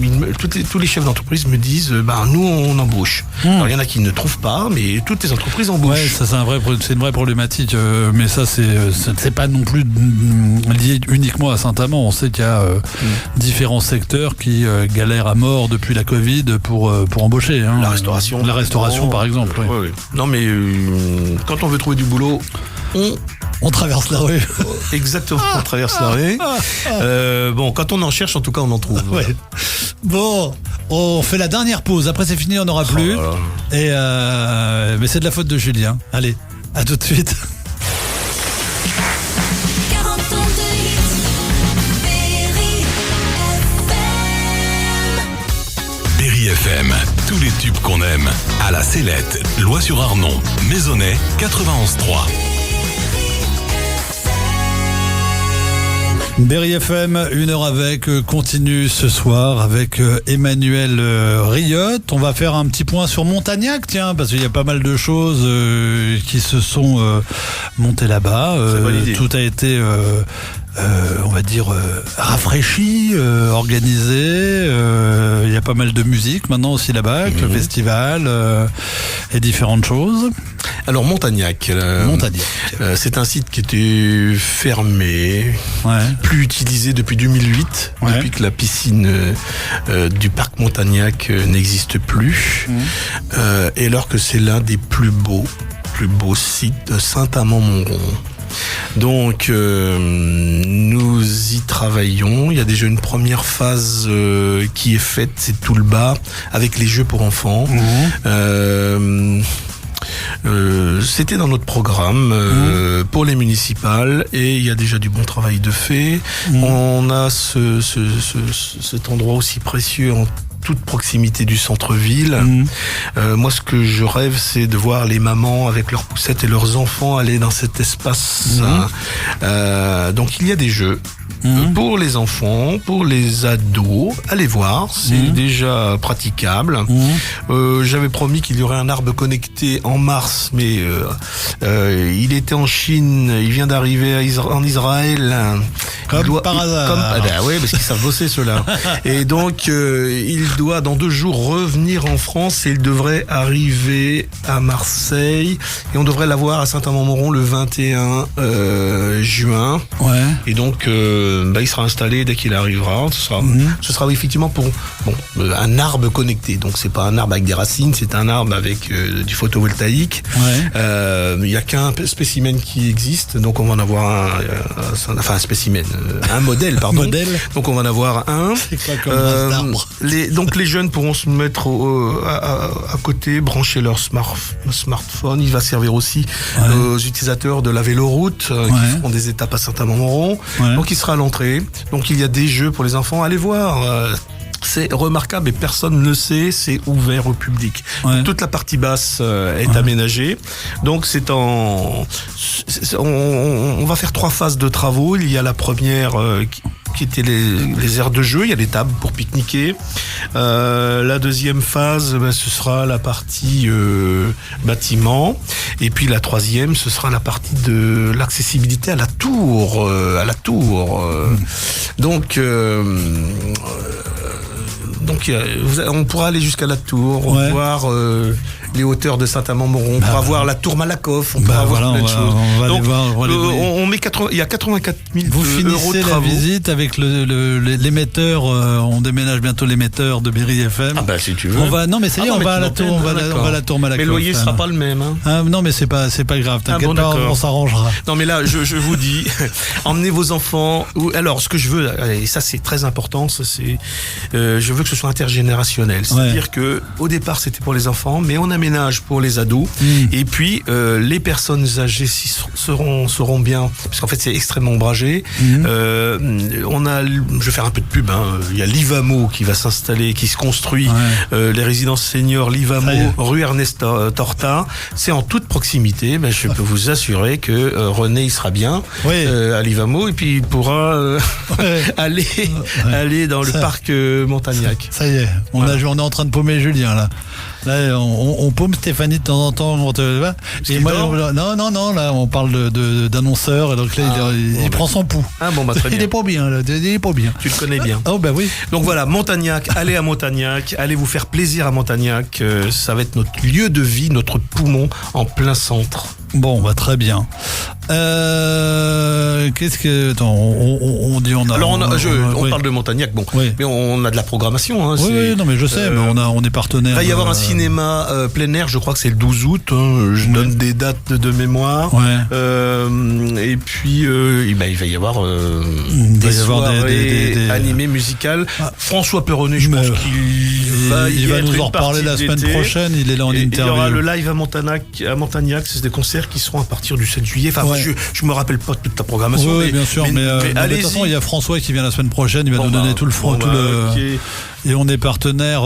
Tous les chefs d'entreprise me disent, nous on embauche. Alors il y en a qui ne trouvent pas, mais toutes les entreprises embauchent. Ouais, ça c'est une vraie problématique. Mais ça c'est pas non plus lié uniquement à Saint-Amand. On sait qu'il y a différents secteurs qui galèrent à mort depuis la Covid pour embaucher. La restauration, par exemple. Oui. Non mais quand on veut trouver du boulot, on traverse la rue. Exactement, on traverse la rue. Quand on en cherche, en tout cas, on en trouve. Ouais. Bon, on fait la dernière pause. Après, c'est fini, on n'aura plus. Et mais c'est de la faute de Julien. Allez, à tout de suite. Berry FM, tous les tubes qu'on aime. À la Célette, Loix-sur-Arnon, Maisonnay, 91.3. Berry FM, 1 heure avec, continue ce soir avec Emmanuel Riotte. On va faire un petit point sur Montagnac, tiens, parce qu'il y a pas mal de choses qui se sont montées là-bas. Tout a été... on va dire rafraîchi, organisé. Il y a pas mal de musique maintenant aussi là-bas, avec le festival et différentes choses. Alors Montagnac, c'est un site qui était fermé, plus utilisé depuis 2008, depuis que la piscine du parc Montagnac n'existe plus, et alors que c'est l'un des plus beaux sites de Saint-Amand-Montrond. Donc nous y travaillons. Il y a déjà une première phase qui est faite, c'est tout le bas avec les jeux pour enfants. C'était dans notre programme pour les municipales et il y a déjà du bon travail de fait. On a cet endroit aussi précieux en toute proximité du centre-ville. Moi, ce que je rêve, c'est de voir les mamans avec leurs poussettes et leurs enfants aller dans cet espace. Donc, il y a des jeux. Pour les enfants, pour les ados, allez voir, c'est déjà praticable. J'avais promis qu'il y aurait un arbre connecté en mars, mais il était en Chine, il vient d'arriver en Israël. Par hasard. Oui, parce qu'ils savent bosser ceux-là. Et donc, il doit dans 2 jours revenir en France et il devrait arriver à Marseille et on devrait l'avoir à Saint-Amand-Montrond le 21 juin. Ouais. Et donc, il sera installé dès qu'il arrivera. Ce sera effectivement pour un arbre connecté. Donc, c'est pas un arbre avec des racines, c'est un arbre avec du photovoltaïque. Ouais. Il y a qu'un spécimen qui existe, donc on va en avoir un spécimen, un modèle, pardon. Donc on va en avoir un. C'est quoi comme race d'arbre ? Donc les jeunes pourront se mettre à côté, brancher leur smartphone. Il va servir aussi aux utilisateurs de la véloroute qui feront des étapes à Saint-Amand-Montrond. Donc il sera à l'entrée. Donc il y a des jeux pour les enfants. Allez voir. C'est remarquable et personne ne le sait, c'est ouvert au public. Donc, toute la partie basse est aménagée. Donc on va faire 3 phases de travaux. Il y a la première qui était les aires de jeu, il y a des tables pour pique-niquer. La deuxième phase, ce sera la partie bâtiment. Et puis la troisième, ce sera la partie de l'accessibilité à la tour. Donc on pourra aller jusqu'à la tour, voir les hauteurs de Saint-Amand-Montrond, on pourra voir la tour Malakoff, on pourra voir plein de choses. Donc, on met il y a 84 000 Vous euros de finissez la travaux. visite avec l'émetteur, on déménage bientôt l'émetteur de Berry FM. Ah bah si tu veux. Non mais ça y est, on va à la tour, on va à la tour Malakoff. Mais le loyer sera pas le même. Non mais c'est pas grave, t'inquiète pas, on s'arrangera. Non mais là, je vous dis, emmenez vos enfants. Alors ce que je veux, et ça c'est très important, je veux que ce soit intergénérationnel. C'est-à-dire que au départ c'était pour les enfants, mais on aménage pour les ados. Et puis les personnes âgées seront bien, parce qu'en fait c'est extrêmement ombragé. Je vais faire un peu de pub. Il y a l'Ivamo qui va s'installer, qui se construit. Les résidences seniors L'Ivamo, rue Ernest Torta. C'est en toute proximité. Je peux vous assurer que René il sera bien à l'Ivamo et puis il pourra aller dans le parc Montagnac. Ça y est, on est en train de paumer Julien là. Là, on paume Stéphanie de temps en temps. Et moi, non, là, on parle d'annonceur. Donc là, il prend son pouls. Très bien. Il est pas bien, là. Il est pas bien. Tu le connais bien. Oh, oui. Donc voilà, Montagnac, allez à Montagnac, allez vous faire plaisir à Montagnac. Ça va être notre lieu de vie, notre poumon en plein centre. Bon, très bien. Qu'est-ce que... Attends, on dit on a... Alors, on parle de Montagnac, mais on a de la programmation. Oui, non, mais je sais, mais on est partenaire. Il va y avoir un cinéma plein air, je crois que c'est le 12 août. Je donne des dates de mémoire. Et puis, il va y avoir des soirées animées musicales. François Perronnet, je pense qu'il va nous en reparler la semaine prochaine. Il est là en interview. Il y aura le live à Montagnac, c'est des concerts qui seront à partir du 7 juillet. Je me rappelle pas toute la programmation. Oui, bien sûr, mais de toute façon, il y a François qui vient la semaine prochaine. Il va nous donner tout le front. Et on est partenaire,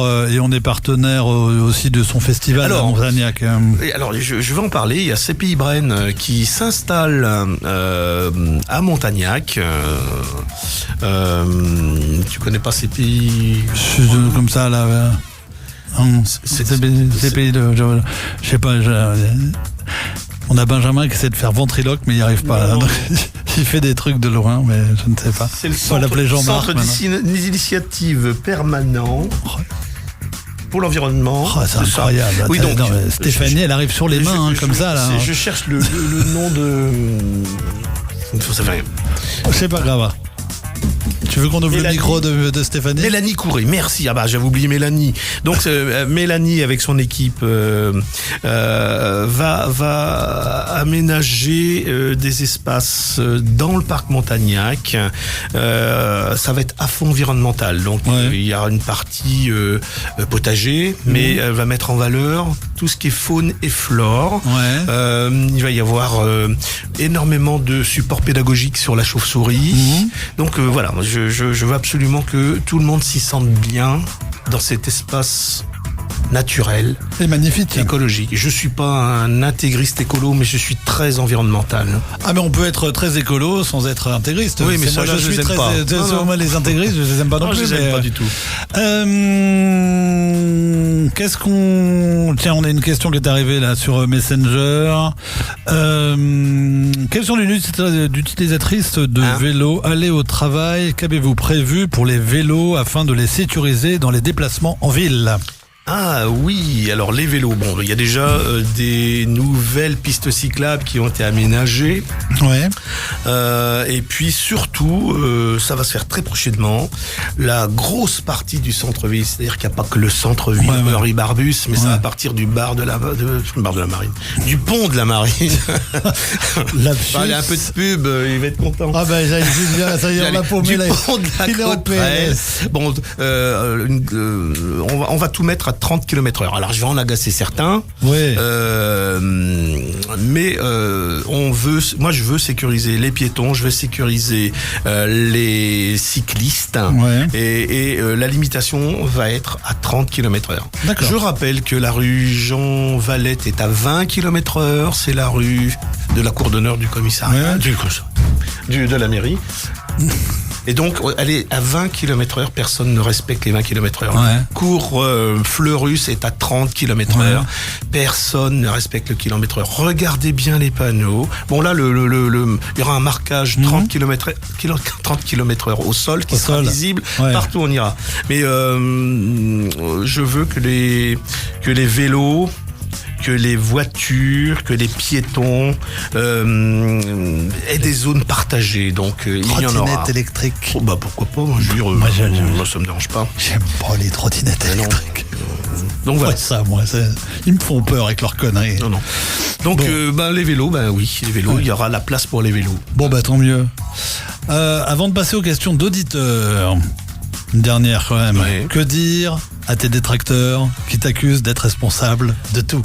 aussi de son festival à Montagnac. Alors, je vais en parler. Il y a CPI Braine qui s'installe à Montagnac. Tu connais pas CPI comme ça là. CPI de, je sais pas. On a Benjamin qui essaie de faire ventriloque, mais il n'y arrive pas. Donc, il fait des trucs de loin, mais je ne sais pas. C'est le centre d'initiative permanent pour l'environnement. C'est incroyable. Oui, donc, Stéphanie, elle arrive sur les mains, comme ça. Là. Je cherche le nom de... Ça fait rien. C'est pas grave. Tu veux qu'on ouvre le micro de Stéphanie ? Mélanie Couré, merci. J'avais oublié Mélanie. Donc Mélanie avec son équipe va aménager des espaces dans le parc Montagnac. Ça va être à fond environnemental. Donc il y aura une partie potager, mais elle va mettre en valeur tout ce qui est faune et flore. Il va y avoir énormément de supports pédagogiques sur la chauve-souris. Donc voilà, je veux absolument que tout le monde s'y sente bien dans cet espace naturel, c'est magnifique, écologique. Je suis pas un intégriste écolo, mais je suis très environnemental. Ah, mais on peut être très écolo sans être intégriste. Oui, mais ça, moi, je les aime pas. Moi, les intégristes, je les aime pas non plus. Je les aime pas du tout. Qu'est-ce qu'on... Tiens, on a une question qui est arrivée là sur Messenger. Question d'utilisatrice de vélo. Aller au travail, qu'avez-vous prévu pour les vélos afin de les sécuriser dans les déplacements en ville ? Ah oui, alors les vélos, bon, il y a déjà des nouvelles pistes cyclables qui ont été aménagées. Ouais. Et puis surtout, ça va se faire très prochainement, la grosse partie du centre-ville, c'est-à-dire qu'il n'y a pas que le centre-ville, Henri Barbus, mais ça va partir du bar de la Marine, du pont de la Marine. Allez, un peu de pub, il va être content. Ah ben, j'allais juste dire, ça y est, on l'a paumé là. Du pont de la Côte-Presse. Bon, on va tout mettre à 30 km/h. Alors je vais en agacer certains. Oui. Mais moi je veux sécuriser les piétons, je veux sécuriser les cyclistes. Ouais. Et la limitation va être à 30 km/h. D'accord. Je rappelle que la rue Jean Valette est à 20 km/h. C'est la rue de la cour d'honneur du commissariat, de la mairie. Et donc, elle est à 20 km/h, personne ne respecte les 20 km/h. Ouais. Cours Fleurus est à 30 km/h, personne ne respecte le kilomètre heure. Regardez bien les panneaux. Bon là, il y aura un marquage 30 km/h au sol qui sera visible partout où on ira. Mais je veux que les vélos, que les voitures, que les piétons aient des zones partagées. Donc il y en aura. Trottinette électrique. Oh, bah pourquoi pas, moi ça me dérange pas. J'aime pas les trottinettes électriques. Donc voilà. Ils me font peur avec leurs conneries. Non. Donc les vélos, les vélos, il y aura la place pour les vélos. Bon tant mieux. Avant de passer aux questions d'auditeurs, une dernière quand même. Ouais. Que dire à tes détracteurs qui t'accusent d'être responsable de tout?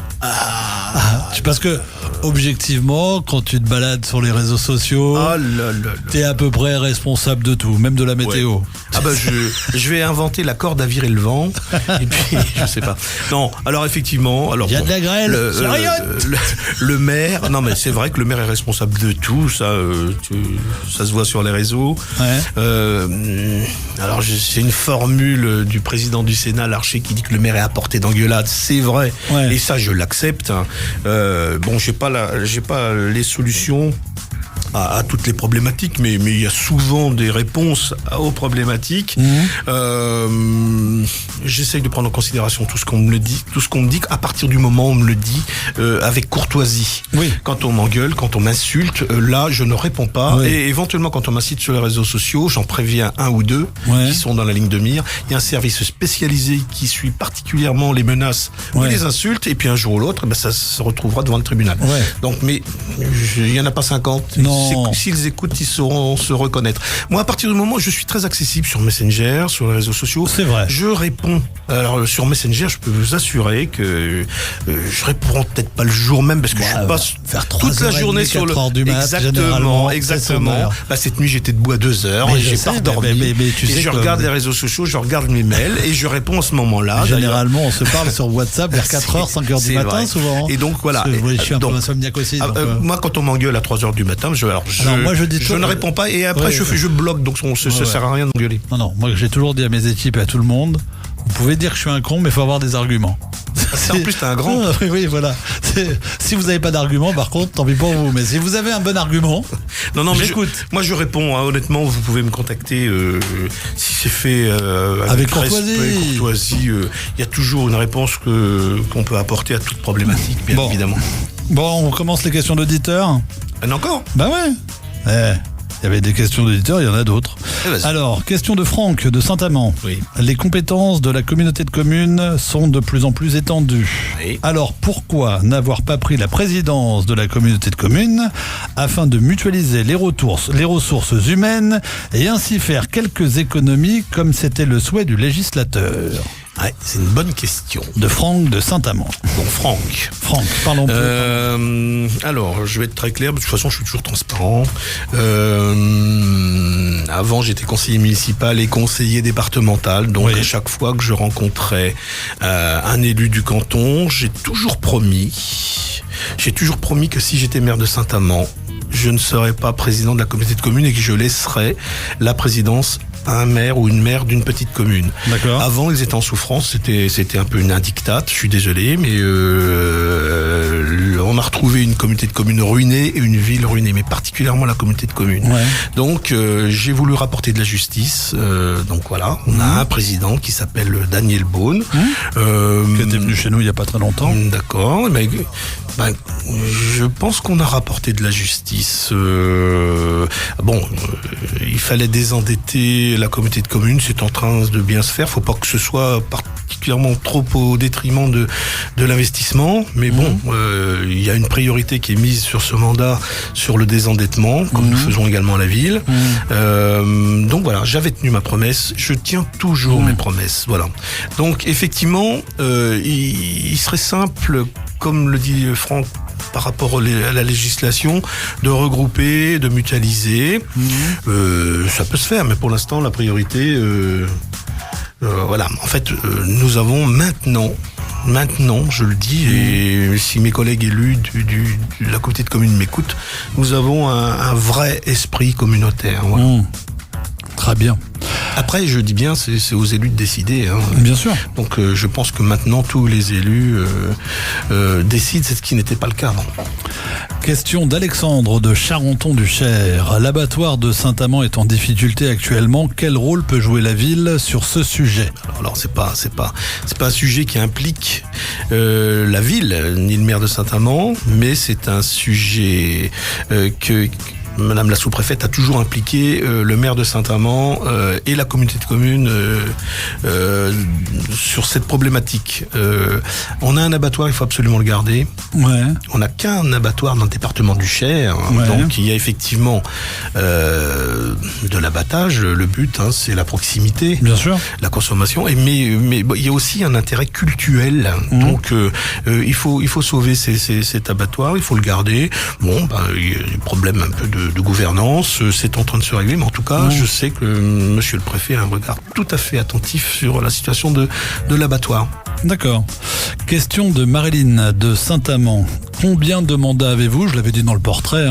Parce que, objectivement, quand tu te balades sur les réseaux sociaux, t'es à peu près responsable de tout, même de la météo. Ouais. Je vais inventer la corde à virer le vent, et puis, je sais pas. Non, alors effectivement... Il y a de la grêle, le maire... Non, mais c'est vrai que le maire est responsable de tout, ça se voit sur les réseaux. Ouais. Alors, c'est une formule du président du Sénat, Larcher, qui dit que le maire est à portée d'engueulade. C'est vrai, et ça, je l'accepte. J'ai pas les solutions à toutes les problématiques, mais il y a souvent des réponses aux problématiques. J'essaye de prendre en considération tout ce qu'on me dit, à partir du moment où on me le dit avec courtoisie. Oui. Quand on m'engueule, quand on m'insulte, là je ne réponds pas. Oui. Et éventuellement quand on m'incite sur les réseaux sociaux, j'en préviens un ou deux qui sont dans la ligne de mire. Il y a un service spécialisé qui suit particulièrement les menaces ou les insultes, et puis un jour ou l'autre, ça se retrouvera devant le tribunal. Ouais. Donc, mais il y en a pas 50. Non. S'ils écoutent, ils sauront se reconnaître. Moi, à partir du moment où je suis très accessible sur Messenger, sur les réseaux sociaux, c'est vrai. Je réponds. Alors, sur Messenger, je peux vous assurer que je réponds peut-être pas le jour même, parce que je passe toute la journée sur le... Exactement. Cette nuit, j'étais debout à 2h, et j'ai pas redormi. Mais je regarde les réseaux sociaux, je regarde mes mails, et je réponds en ce moment-là. Généralement, on se parle sur WhatsApp vers 4h, 5h du matin, souvent. Et donc, voilà. Je suis un peu insomniaque aussi. Moi, quand on m'engueule à 3h du matin, je ne réponds pas, et après je bloque, donc ça sert à rien de m'engueuler. Non, moi j'ai toujours dit à mes équipes et à tout le monde, vous pouvez dire que je suis un con, mais il faut avoir des arguments. En plus, t'es un grand. Oui, voilà. Si vous n'avez pas d'argument, par contre, tant pis pour vous. Mais si vous avez un bon argument, j'écoute. Moi, je réponds. Honnêtement, vous pouvez me contacter si c'est fait avec courtoisie. Il y a toujours une réponse qu'on peut apporter à toute problématique, bien évidemment. Bon, on commence les questions d'auditeurs. Encore ? Bah ouais. Il y avait des questions d'auditeurs, il y en a d'autres. Alors, question de Franck de Saint-Amand. Oui. Les compétences de la communauté de communes sont de plus en plus étendues. Oui. Alors, pourquoi n'avoir pas pris la présidence de la communauté de communes afin de mutualiser les ressources humaines et ainsi faire quelques économies comme c'était le souhait du législateur ? Ouais, c'est une bonne question. De Franck de Saint-Amand. Bon, Franck, parlons plus. Alors, je vais être très clair, de toute façon, je suis toujours transparent. Avant, j'étais conseiller municipal et conseiller départemental. Donc, Oui. à chaque fois que je rencontrais un élu du canton, j'ai toujours promis que si j'étais maire de Saint-Amand, je ne serais pas président de la communauté de communes et que je laisserais la présidence à un maire ou une maire d'une petite commune. D'accord. Avant, ils étaient en souffrance, c'était un peu une diktat, je suis désolé, mais on a retrouvé une communauté de communes ruinée et une ville ruinée, mais particulièrement la communauté de communes. Ouais. Donc, j'ai voulu rapporter de la justice. Donc voilà, on a un président qui s'appelle Daniel Beaune. Qui était venu chez nous il n'y a pas très longtemps. D'accord. Mais, je pense qu'on a rapporté de la justice. Il fallait désendetter la communauté de communes. C'est en train de bien se faire. Faut pas que ce soit particulièrement trop au détriment de l'investissement. Mais bon, il y a une priorité qui est mise sur ce mandat, sur le désendettement, comme nous faisons également à la ville. Donc voilà, j'avais tenu ma promesse. Je tiens toujours mes promesses. Voilà. Donc effectivement, il serait simple, comme le dit Franck, par rapport à la législation, de regrouper, de mutualiser. Ça peut se faire, mais pour l'instant, la priorité, voilà. En fait, nous avons maintenant, je le dis, et si mes collègues élus de la communauté de communes m'écoutent, nous avons un vrai esprit communautaire. Voilà. Très bien. Après, je dis bien, c'est aux élus de décider. Hein. Bien sûr. Donc, je pense que maintenant, tous les élus décident, c'est ce qui n'était pas le cas avant. Question d'Alexandre de Charenton-du-Cher. L'abattoir de Saint-Amand est en difficulté actuellement. Quel rôle peut jouer la ville sur ce sujet ? Alors c'est pas un sujet qui implique la ville ni le maire de Saint-Amand, mais c'est un sujet que Madame la sous-préfète a toujours impliqué le maire de Saint-Amand et la communauté de communes sur cette problématique. On a un abattoir, il faut absolument le garder. Ouais. On n'a qu'un abattoir dans le département du Cher, Ouais. donc il y a effectivement de l'abattage. Le but, c'est la proximité, Bien sûr. la consommation. Mais il y a aussi un intérêt culturel. Donc il faut sauver cet abattoir, il faut le garder. Bon, il y a des problèmes un peu de gouvernance, c'est en train de se régler, mais en tout cas, je sais que monsieur le préfet a un regard tout à fait attentif sur la situation de l'abattoir. D'accord. Question de Marilyn de Saint-Amand. Combien de mandats avez-vous ? Je l'avais dit dans le portrait.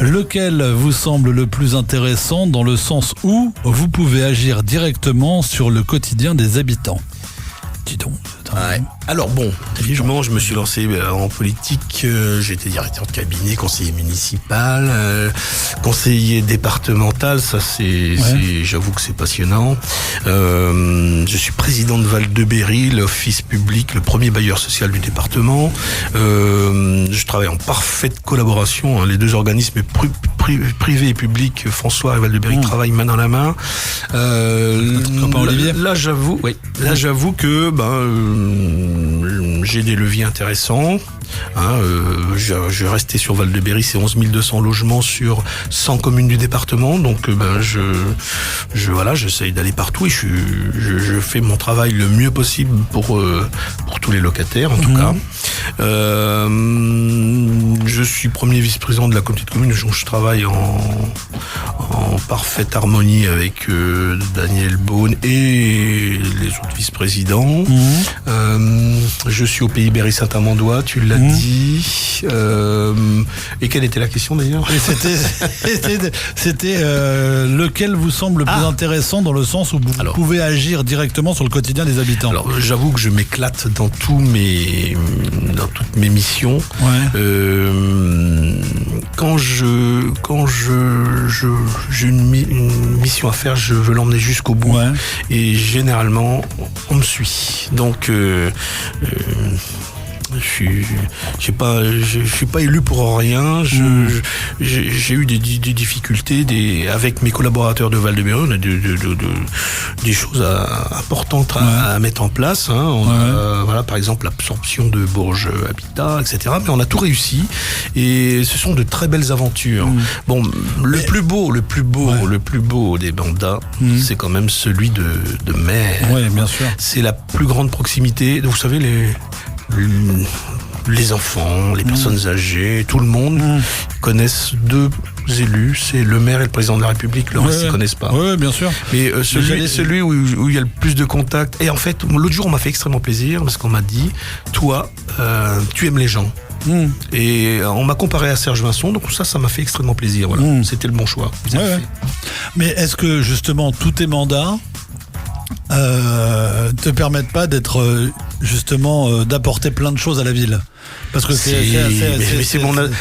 Lequel vous semble le plus intéressant dans le sens où vous pouvez agir directement sur le quotidien des habitants ? Dis donc. Ouais. Alors bon, effectivement, je me suis lancé en politique. J'ai été directeur de cabinet, conseiller municipal, conseiller départemental. Ça, j'avoue que c'est passionnant. Je suis président de Val-de-Berry, l'office public, le premier bailleur social du département. Je travaille en parfaite collaboration. Les deux organismes privés et publics, François et Val-de-Berry, travaillent main dans la main. Copain Olivier. Là, j'avoue que j'ai des leviers intéressants. Je restais sur Val-de-Berry, c'est 11 200 logements sur 100 communes du département. Donc, j'essaye d'aller partout et je fais mon travail le mieux possible pour tous les locataires, en tout cas. Je suis premier vice-président de la communauté de communes, donc je travaille en parfaite harmonie avec Daniel Beaune et les autres vice-présidents. Je suis au Pays Berry-Saint-Amandois, tu l'as dit. Et quelle était la question d'ailleurs ? C'était lequel vous semble le plus intéressant dans le sens où vous pouvez agir directement sur le quotidien des habitants ? Alors, j'avoue que je m'éclate dans toutes mes missions. Ouais. Quand j'ai une mission à faire, je veux l'emmener jusqu'au bout. Ouais. Et généralement, on me suit. Donc, je suis pas élu pour rien. J'ai eu des difficultés avec mes collaborateurs de Val-de-Berry. On a des choses importantes à mettre en place. Voilà, par exemple l'absorption de Bourges Habitat, etc. Mais on a tout réussi et ce sont de très belles aventures. Bon, le plus beau des mandats, c'est quand même celui de maire. Oui, bien sûr. C'est la plus grande proximité. Vous savez, les enfants, les personnes âgées, tout le monde connaissent deux élus, c'est le maire et le président de la République. Le reste, ils connaissent pas. Oui, bien sûr. Mais celui où il y a le plus de contacts. Et en fait, l'autre jour, on m'a fait extrêmement plaisir parce qu'on m'a dit, toi, tu aimes les gens. Et on m'a comparé à Serge Vincent, donc ça m'a fait extrêmement plaisir. Voilà. C'était le bon choix. Mais est-ce que justement tous tes mandats te permettent pas d'être justement d'apporter plein de choses à la ville? Parce que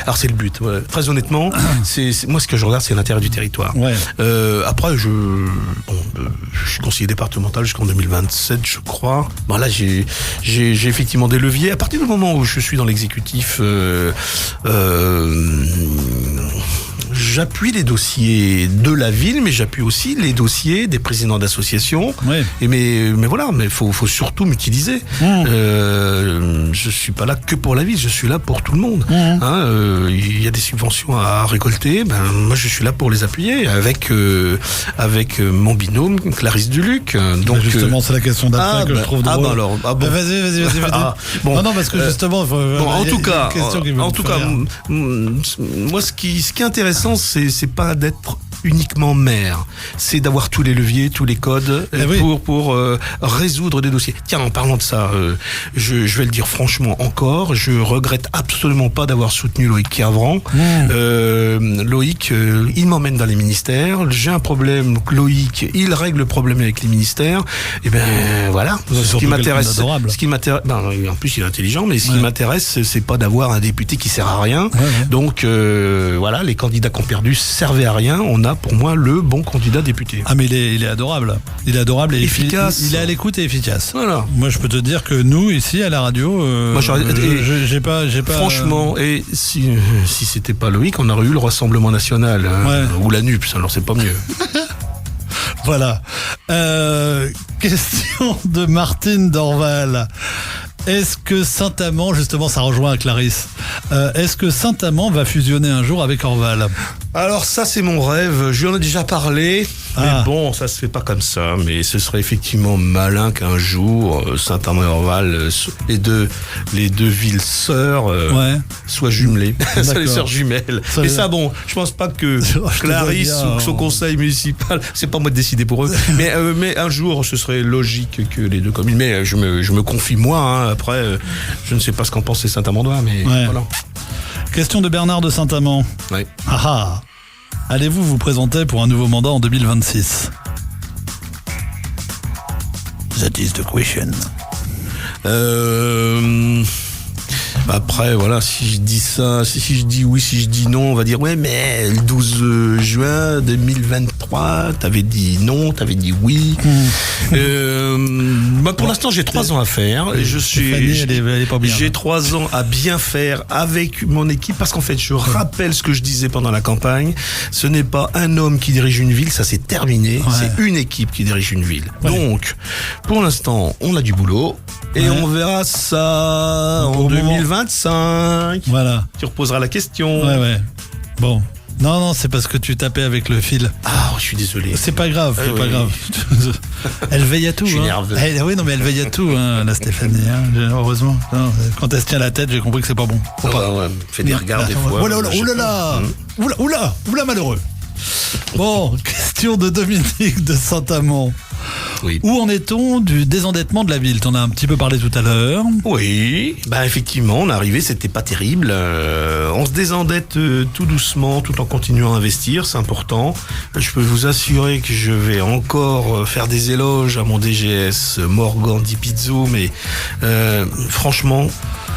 alors c'est le but. Ouais. Très honnêtement, moi ce que je regarde, c'est l'intérêt du territoire. Après, je suis conseiller départemental jusqu'en 2027, je crois. Bon là, j'ai effectivement des leviers. À partir du moment où je suis dans l'exécutif, j'appuie les dossiers de la ville, mais j'appuie aussi les dossiers des présidents d'associations. Mais voilà, mais faut surtout m'utiliser. Je suis pas là que pour la ville, je suis là pour tout le monde. Il y a des subventions à récolter, moi je suis là pour les appuyer avec mon binôme Clarisse Duluc. Donc justement, c'est la question d'après que je trouve drôle. Vas-y. Non, parce que justement, en tout cas, moi ce qui est intéressant, c'est pas d'être uniquement maire, c'est d'avoir tous les leviers, tous les codes pour résoudre des dossiers. Tiens, en parlant de ça, je vais le dire franchement encore, je regrette absolument pas d'avoir soutenu Loïc Kervran. Loïc, il m'emmène dans les ministères, j'ai un problème, Loïc, il règle le problème avec les ministères, et voilà. Ce qui m'intéresse, en plus il est intelligent, mais ce qui m'intéresse, c'est pas d'avoir un député qui sert à rien. Donc voilà, les candidats qui ont perdu servaient à rien. On a pour moi le bon candidat député. Ah mais il est adorable. Il est adorable et efficace. Il est à l'écoute et efficace. Voilà. Moi je peux te dire que nous ici à la radio, moi j'ai pas. Franchement, et si c'était pas Loïc, on aurait eu le Rassemblement National ou la NUPS. Alors c'est pas mieux. Voilà. Question de Martine Dorval. Est-ce que Saint-Amand, justement, ça rejoint à Clarisse, est-ce que Saint-Amand va fusionner un jour avec Orval? Alors ça, c'est mon rêve. Je lui en ai déjà parlé. Mais bon, ça se fait pas comme ça. Mais ce serait effectivement malin qu'un jour, Saint-Amand et Orval, les deux villes sœurs, soient jumelées. Ça, les sœurs jumelles. Mais ça, bon, je pense pas que Clarisse ou son conseil municipal, c'est pas moi de décider pour eux. Mais un jour, ce serait logique que les deux communes. Mais je me confie moi. Après, je ne sais pas ce qu'en pensent les Saint-Amandois, mais voilà. Question de Bernard de Saint-Amand. Allez-vous vous présenter pour un nouveau mandat en 2026? That is the question. Après, voilà, si je dis ça, si je dis oui, si je dis non, on va dire mais le 12 juin 2023, t'avais dit non, t'avais dit oui. Pour l'instant, j'ai 3 ans à faire. J'ai 3 ans à bien faire avec mon équipe parce qu'en fait, je rappelle ce que je disais pendant la campagne. Ce n'est pas un homme qui dirige une ville, ça c'est terminé. C'est une équipe qui dirige une ville. Donc, pour l'instant, on a du boulot. Et on verra ça en 2025. Voilà. Tu reposeras la question. Bon. Non, c'est parce que tu tapais avec le fil. Je suis désolé. C'est pas grave, pas grave. Elle veille à tout. Je suis nerveux. Oui, non, mais elle veille à tout, la Stéphanie, heureusement. Non, quand elle se tient la tête, j'ai compris que c'est pas bon. Fait des regards des fois. Oulala, malheureux. Bon, question de Dominique de Saint-Amand. Où en est-on du désendettement de la ville? T'en as un petit peu parlé tout à l'heure. Oui, effectivement, on est arrivé, c'était pas terrible. On se désendette tout doucement, tout en continuant à investir, c'est important. Je peux vous assurer que je vais encore faire des éloges à mon DGS, Morgan Di Pizzo, mais franchement,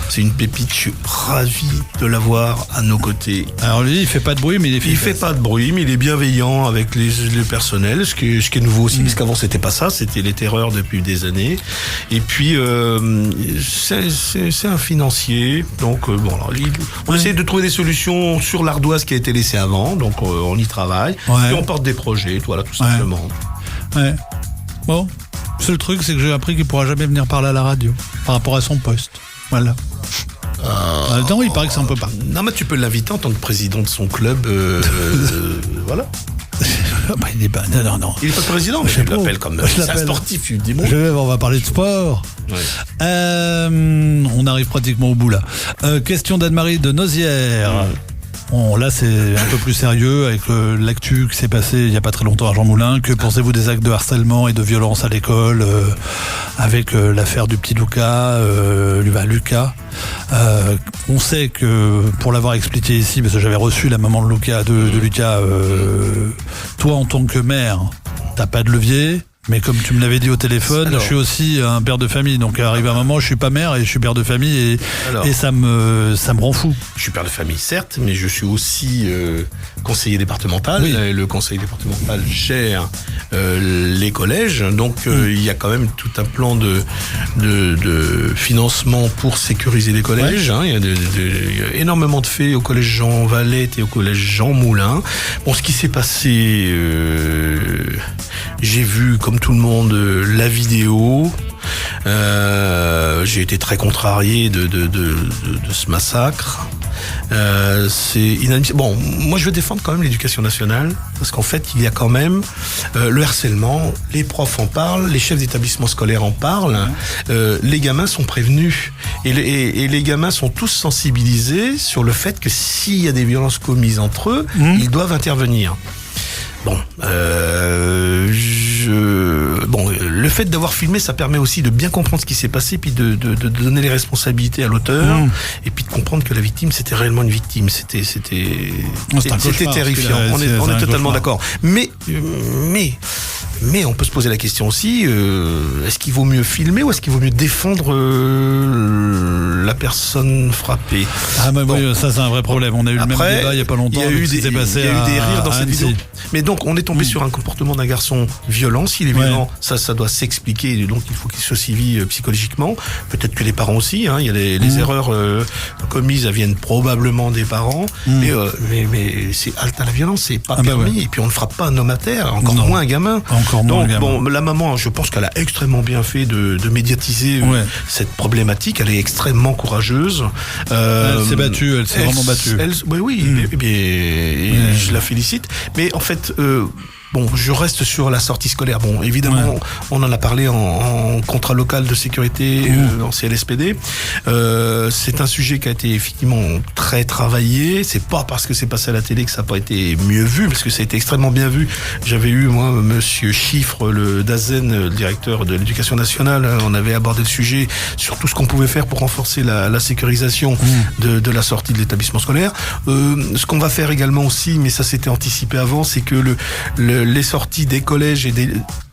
c'est une pépite, je suis ravi de l'avoir à nos côtés. Alors lui, il fait pas de bruit, mais il fait pas de bruit, mais il est bienveillant avec les personnels, ce qui est nouveau aussi, parce qu'avant c'était pas ça, c'était les terreurs depuis des années. Et puis c'est un financier, donc on essaie de trouver des solutions sur l'ardoise qui a été laissée avant, donc on y travaille, et on porte des projets, voilà, tout simplement. Bon, le seul truc, c'est que j'ai appris qu'il pourra jamais venir parler à la radio par rapport à son poste. Voilà. Non, il paraît que ça ne peut pas. Non, mais tu peux l'inviter en tant que président de son club. Voilà. il est pas. Non. Il est pas président, mais je l'appelle comme. C'est un sportif, il dit bon. On va parler de sport. Ouais. On arrive pratiquement au bout là. Question d'Anne-Marie de Nozières. Bon, là, c'est un peu plus sérieux avec l'actu qui s'est passé il n'y a pas très longtemps à Jean Moulin. Que pensez-vous des actes de harcèlement et de violence à l'école avec l'affaire du petit Lucas, on sait que, pour l'avoir expliqué ici, parce que j'avais reçu la maman de Lucas, toi, en tant que mère, t'as pas de levier. Mais comme tu me l'avais dit au téléphone, je suis aussi un père de famille. Donc arrive un moment, je suis pas mère et je suis père de famille et ça me rend fou. Je suis père de famille, certes, mais je suis aussi conseiller départemental. Oui. Le conseil départemental gère les collèges. Donc il y a quand même tout un plan de financement pour sécuriser les collèges. Ouais. Il y a énormément de faits au collège Jean Valette et au collège Jean Moulin. Bon, ce qui s'est passé, j'ai vu comme tout le monde la vidéo. J'ai été très contrarié de ce massacre. C'est inadmissible. Bon, moi je veux défendre quand même l'éducation nationale parce qu'en fait il y a quand même le harcèlement, les profs en parlent, les chefs d'établissement scolaire en parlent, les gamins sont prévenus et les gamins sont tous sensibilisés sur le fait que s'il y a des violences commises entre eux, ils doivent intervenir. Bon, le fait d'avoir filmé, ça permet aussi de bien comprendre ce qui s'est passé, puis de donner les responsabilités à l'auteur, et puis de comprendre que la victime, c'était réellement une victime. C'était terrifiant. On est totalement d'accord. Mais on peut se poser la question aussi, est-ce qu'il vaut mieux filmer ou est-ce qu'il vaut mieux défendre la personne frappée? Oui, ça c'est un vrai problème. On a eu le même débat il y a pas longtemps. Il y a eu des rires dans cette vidéo. Mais donc on est tombé sur un comportement d'un garçon violent. S'il est violent, ça doit s'expliquer. Donc il faut qu'il soit suivi psychologiquement. Peut-être que les parents aussi. Il y a les erreurs commises, elles viennent probablement des parents. Mais c'est halte à la violence, c'est pas permis. Et puis on ne frappe pas un homme à terre, encore moins un gamin. Donc la maman, je pense qu'elle a extrêmement bien fait de médiatiser cette problématique. Elle est extrêmement courageuse. Elle s'est battue, elle s'est vraiment battue. Je la félicite. Mais en fait, je reste sur la sortie scolaire. Bon, évidemment, on en a parlé en contrat local de sécurité, en CLSPD. C'est un sujet qui a été effectivement très travaillé. C'est pas parce que c'est passé à la télé que ça n'a pas été mieux vu, parce que ça a été extrêmement bien vu. J'avais eu, moi, monsieur Chiffre, le DAZEN, le directeur de l'éducation nationale. On avait abordé le sujet sur tout ce qu'on pouvait faire pour renforcer la sécurisation de la sortie de l'établissement scolaire. Ce qu'on va faire également aussi, mais ça s'était anticipé avant, c'est que les sorties des collèges et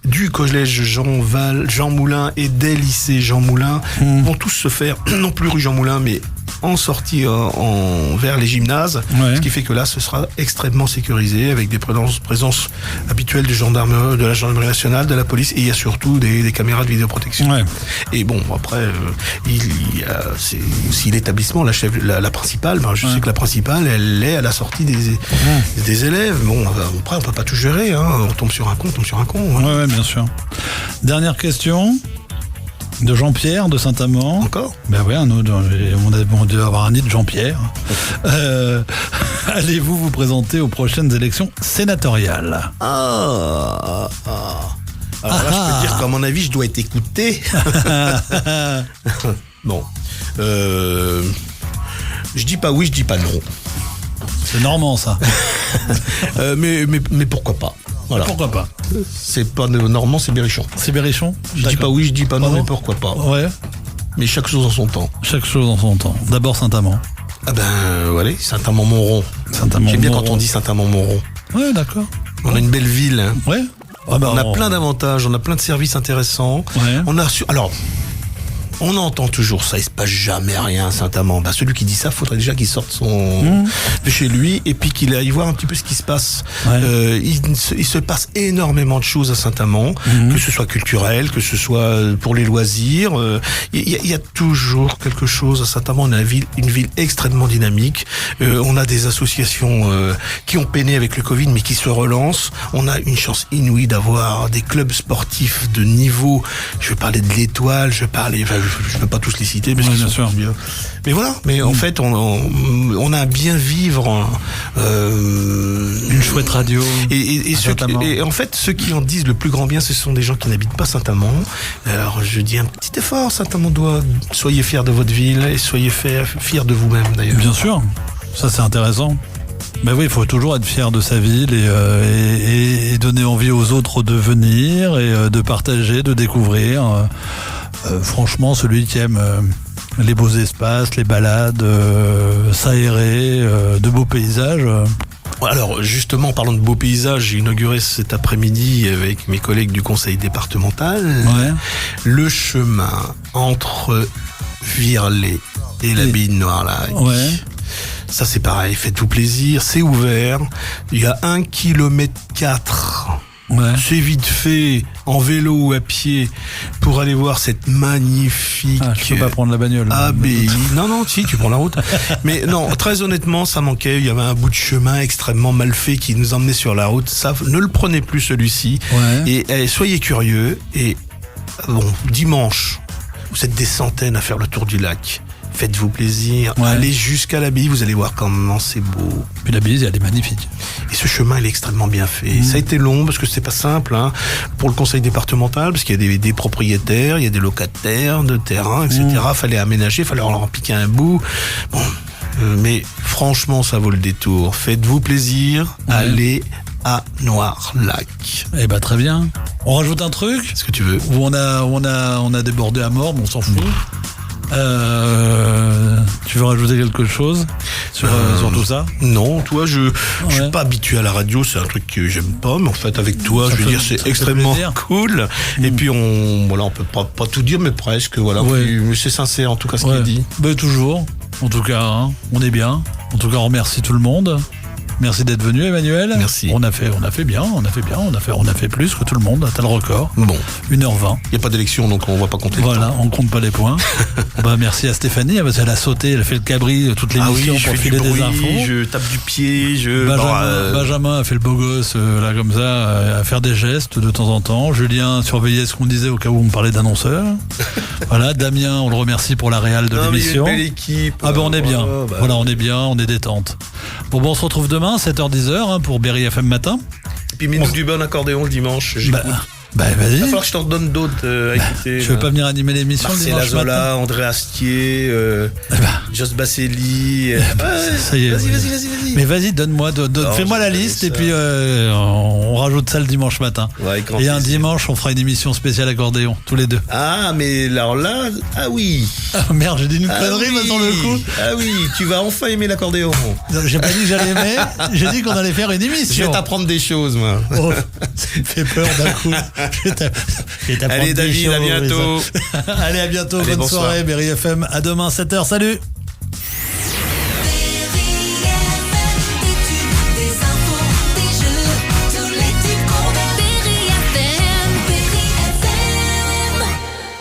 du collège Jean Moulin et des lycées Jean Moulin vont tous se faire, non plus rue Jean Moulin, mais en sortie vers les gymnases, ce qui fait que là ce sera extrêmement sécurisé avec des présences habituelles de la gendarmerie nationale, de la police, et il y a surtout des caméras de vidéoprotection. Et bon, après il y a aussi l'établissement, la principale. Je sais que la principale, elle est à la sortie des élèves. Bon, après on peut pas tout gérer, on tombe sur un con. Ouais, bien sûr. Dernière question de Jean-Pierre de Saint-Amand. Encore ? Un autre. On doit avoir un nid de Jean-Pierre. Allez-vous vous présenter aux prochaines élections sénatoriales ? Alors là, je peux dire qu'à mon avis, je dois être écouté. Bon. Je dis pas oui, je dis pas non. C'est normand, ça. Mais pourquoi pas ? Voilà. Pourquoi pas ? C'est pas normand, c'est Berrichon. C'est Berrichon ? Je dis pas oui, je dis pas non, mais pourquoi pas ? Ouais. Mais chaque chose en son temps. Chaque chose en son temps. D'abord Saint-Amand. Voilà, Saint-Amand-Montron. J'aime bien quand on dit Saint-Amand-Montron. Ouais, d'accord. On a une belle ville. Ouais. On a plein d'avantages, on a plein de services intéressants. Alors, on entend toujours ça, il se passe jamais rien à Saint-Amand. Celui qui dit ça, faudrait déjà qu'il sorte de chez lui et puis qu'il aille voir un petit peu ce qui se passe. Il se passe énormément de choses à Saint-Amand, que ce soit culturel, que ce soit pour les loisirs. Il y a toujours quelque chose à Saint-Amand. On a une ville extrêmement dynamique. On a des associations qui ont peiné avec le Covid, mais qui se relancent. On a une chance inouïe d'avoir des clubs sportifs de niveau. Je vais parler de l'Étoile, je peux pas tous les citer, parce ouais, qu'ils bien sont sûr. tous bien. Mais voilà, mais en fait, on a un bien vivre. Une chouette radio. Et en fait, ceux qui en disent le plus grand bien, ce sont des gens qui n'habitent pas Saint-Amand. Alors, je dis un petit effort, Saint-Amandois. Soyez fiers de votre ville et soyez fiers de vous-même, d'ailleurs. Bien sûr, ça c'est intéressant. Ben oui, il faut toujours être fier de sa ville et donner envie aux autres de venir et de partager, de découvrir. Franchement, celui qui aime les beaux espaces, les balades, s'aérer, de beaux paysages. Alors justement, en parlant de beaux paysages, j'ai inauguré cet après-midi avec mes collègues du conseil départemental le chemin entre Virlet et l'abbaye de Noirlac. Ouais. Ça c'est pareil, faites-vous plaisir, c'est ouvert, il y a 1,4 km. Ouais. C'est vite fait, en vélo ou à pied, pour aller voir cette magnifique je peux pas prendre la bagnole. abbaye. Non, si, tu prends la route. Mais non, très honnêtement, ça manquait. Il y avait un bout de chemin extrêmement mal fait qui nous emmenait sur la route. Ça, ne le prenez plus celui-ci. Ouais. Et soyez curieux. Et bon, dimanche, vous êtes des centaines à faire le tour du lac. Faites-vous plaisir, allez jusqu'à l'abbaye, vous allez voir comment c'est beau. Puis l'abbaye, elle est magnifique. Et ce chemin, il est extrêmement bien fait. Ça a été long parce que c'est pas simple pour le conseil départemental, parce qu'il y a des propriétaires, il y a des locataires de terrain, etc. Fallait aménager, fallait leur en piquer un bout. Bon, mais franchement, ça vaut le détour. Faites-vous plaisir, allez à Noirlac. Eh ben très bien. On rajoute un truc. Est-ce que tu veux? Où on a débordé à mort, mais on s'en fout. Tu veux rajouter quelque chose sur tout ça? Non, toi, je suis pas habitué à la radio, c'est un truc que j'aime pas, mais en fait, avec toi, je veux dire, c'est extrêmement cool. Et puis, on peut pas tout dire, mais presque, voilà. Mais c'est sincère, en tout cas, ce qu'il dit. Ben, toujours. En tout cas, on est bien. En tout cas, on remercie tout le monde. Merci d'être venu, Emmanuel. Merci. On a fait plus que tout le monde. T'as le record. Bon. 1h20. Il n'y a pas d'élection, donc on va pas compter le temps. On compte pas les points. Merci à Stéphanie, parce qu'elle a sauté, elle a fait le cabri toute l'émission pour filer des infos. Je tape du pied, Benjamin a fait le beau gosse, là, comme ça, à faire des gestes de temps en temps. Julien surveillait ce qu'on disait au cas où on parlait d'annonceurs. Voilà, Damien, on le remercie pour la réal de l'émission. Belle équipe. On est bien. Voilà, on est bien, on est détente. Bon, on se retrouve demain, 7h-10h, pour Berry FM Matin. Et puis, mets-nous du bon accordéon le dimanche. Vas-y. Il va falloir que je t'en donne d'autres à écouter. Je veux pas venir animer l'émission le dimanche matin. Marcel Azola, André Astier, Joss Basselli. Ça y est. Vas-y. Mais vas-y, donne-moi, fais-moi la liste et puis on rajoute ça le dimanche matin. Et un dimanche, on fera une émission spéciale accordéon, tous les deux. Ah, mais alors là, oui. Ah merde, j'ai dit une connerie, mais sur le coup. Ah oui, tu vas enfin aimer l'accordéon. J'ai pas dit que j'allais aimer, j'ai dit qu'on allait faire une émission. Je vais t'apprendre des choses, moi. Oh, ça me fait peur d'un coup. Allez, David, à bientôt. Allez, à bientôt. Bonne soirée, Berry FM. À demain, 7h. Salut.